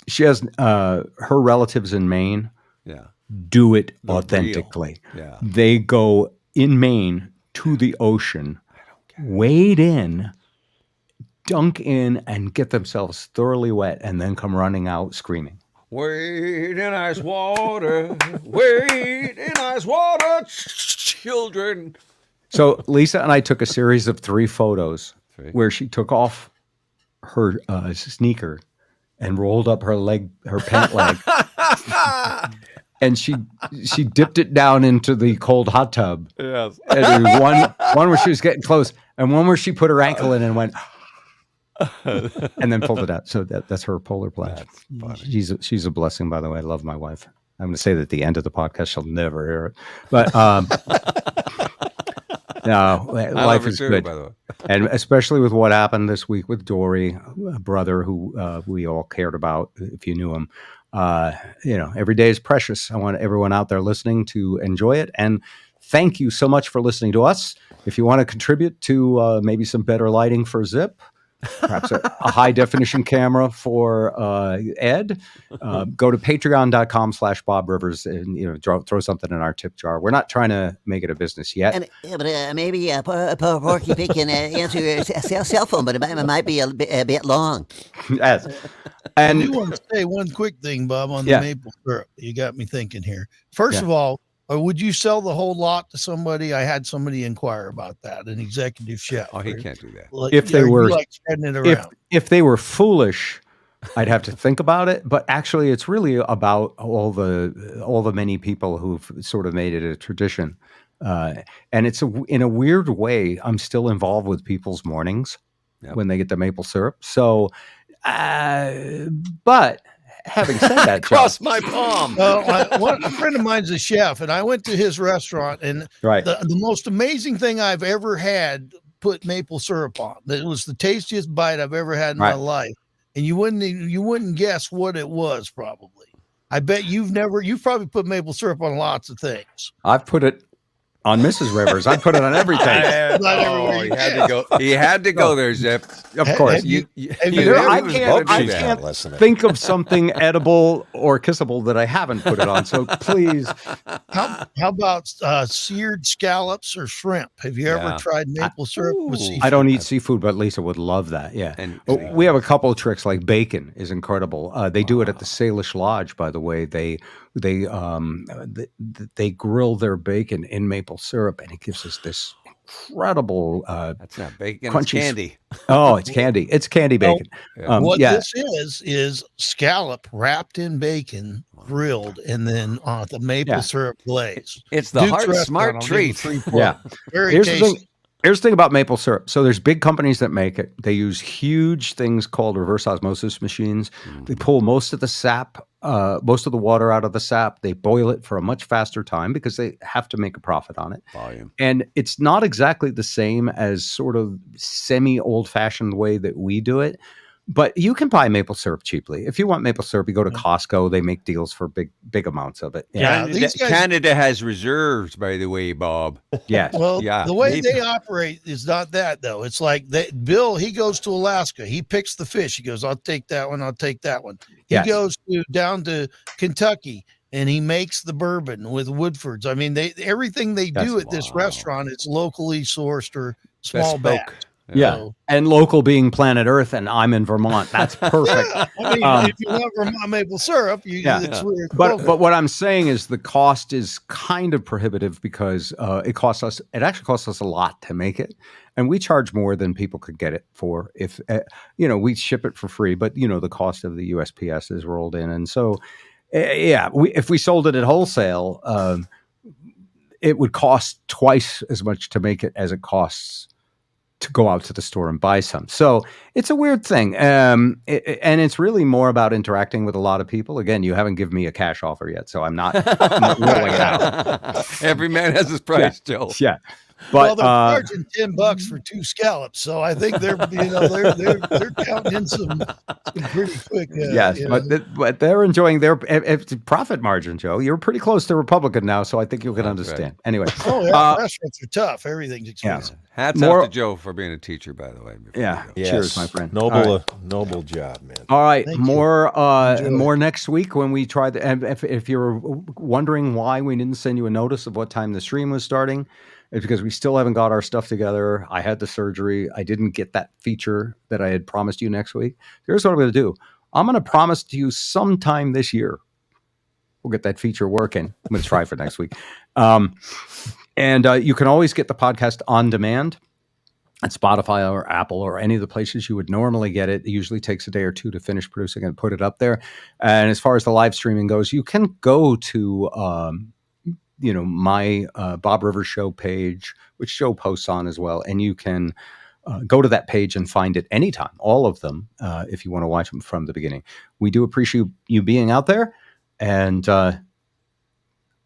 She has her relatives in Maine. Yeah. Do it authentically. Yeah. They go in Maine to the ocean, wade in, dunk in, and get themselves thoroughly wet, and then come running out screaming. Wade in ice water, wade in ice water, children. So Lisa and I took a series of 3 photos where she took off her sneaker and rolled up her pant leg, and she dipped it down into the cold hot tub. Yes. And one where she was getting close, and one where she put her ankle in and went, and then pulled it out. So that's her polar plunge. That's funny. She's a blessing, by the way. I love my wife. I'm going to say that at the end of the podcast, she'll never hear it. But no, life is good. By the way. And especially with what happened this week with Dory, a brother who we all cared about, if you knew him. Every day is precious. I want everyone out there listening to enjoy it. And thank you so much for listening to us. If you want to contribute to maybe some better lighting for Zip, perhaps a high definition camera for Ed, go to patreon.com/Bob Rivers and throw something in our tip jar. We're not trying to make it a business yet. But maybe Porky Pig can answer your cell phone, but it might be a bit long. Yes. I And do want to say one quick thing, Bob, on the maple syrup. You got me thinking here. First of all, would you sell the whole lot to somebody? I had somebody inquire about that, an executive chef. Oh, he can't do that. Like, if they were like spreading it around. if they were foolish, I'd have to think about it. But actually, it's really about all the many people who've sort of made it a tradition. And it's in a weird way, I'm still involved with people's mornings when they get the maple syrup. So, but having said that, cross my palm. A friend of mine's a chef, and I went to his restaurant, and the most amazing thing I've ever had put maple syrup on. It was the tastiest bite I've ever had in my life, and you wouldn't guess what it was. Probably, I bet you've probably put maple syrup on lots of things. I've put it on Mrs. Rivers. I put it on everything. He had to go. He had to go there, Zip. Of course. I can't think of something edible or kissable that I haven't put it on. So please. How about seared scallops or shrimp? Have you ever tried maple syrup with seafood? I don't eat seafood, but Lisa would love that. Yeah. And we have a couple of tricks, like bacon is incredible. They do it at the Salish Lodge, by the way. They grill their bacon in maple syrup, and it gives us this incredible that's not bacon, crunchy, it's candy. Oh, it's candy. It's candy bacon. What this is scallop wrapped in bacon, grilled, and then on the maple syrup glaze. It's the smart treat. Yeah. Very tasty. Here's the thing about maple syrup. So there's big companies that make it. They use huge things called reverse osmosis machines. They pull most of the sap, most of the water out of the sap. They boil it for a much faster time because they have to make a profit on it. Volume. And it's not exactly the same as sort of semi-old-fashioned way that we do it. But you can buy maple syrup cheaply. If you want maple syrup, you go to Costco. They make deals for big amounts of it. Yeah, Canada has reserves, by the way, Bob. Yes. Well, the way they operate is not that, though. It's like Bill, he goes to Alaska. He picks the fish. He goes, I'll take that one. I'll take that one. He goes down to Kentucky, and he makes the bourbon with Woodfords. I mean, everything they do at this restaurant, it's locally sourced or small batch. Yeah, and local being planet Earth, and I'm in Vermont. That's perfect. I mean, if you want Vermont maple syrup, it's weird. But what I'm saying is the cost is kind of prohibitive because it actually costs us a lot to make it, and we charge more than people could get it for. If we ship it for free, but the cost of the USPS is rolled in, and so Yeah, if we sold it at wholesale, it would cost twice as much to make it as it costs to go out to the store and buy some. So it's a weird thing. And it's really more about interacting with a lot of people. Again, you haven't given me a cash offer yet, so I'm not rolling it out. Every man has his price, Joe. Yeah. Well, But they're charging $10 for 2 scallops, so I think they're counting in some pretty quick. yes, but they're enjoying their profit margin, Joe. You're pretty close to Republican now, so I think you can understand. Right. Anyway, restaurants are tough. Everything's expensive. Yeah. Hats off to Joe for being a teacher, by the way. Yeah. Cheers, my friend. Noble job, man. All right, more next week when we try if you're wondering why we didn't send you a notice of what time the stream was starting, it's because we still haven't got our stuff together. I had the surgery. I didn't get that feature that I had promised you next week. Here's what I'm going to do. I'm going to promise to you sometime this year we'll get that feature working. I'm going to try for next week. And you can always get the podcast on demand at Spotify or Apple or any of the places you would normally get it. It usually takes a day or two to finish producing and put it up there. And as far as the live streaming goes, you can go to my Bob Rivers Show page, which Joe posts on as well, and you can go to that page and find it anytime, all of them, if you want to watch them from the beginning. We do appreciate you being out there. And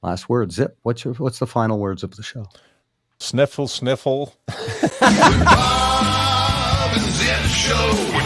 last word, Zip. What's the final words of the show? Sniffle, sniffle. Bob and Zip Show.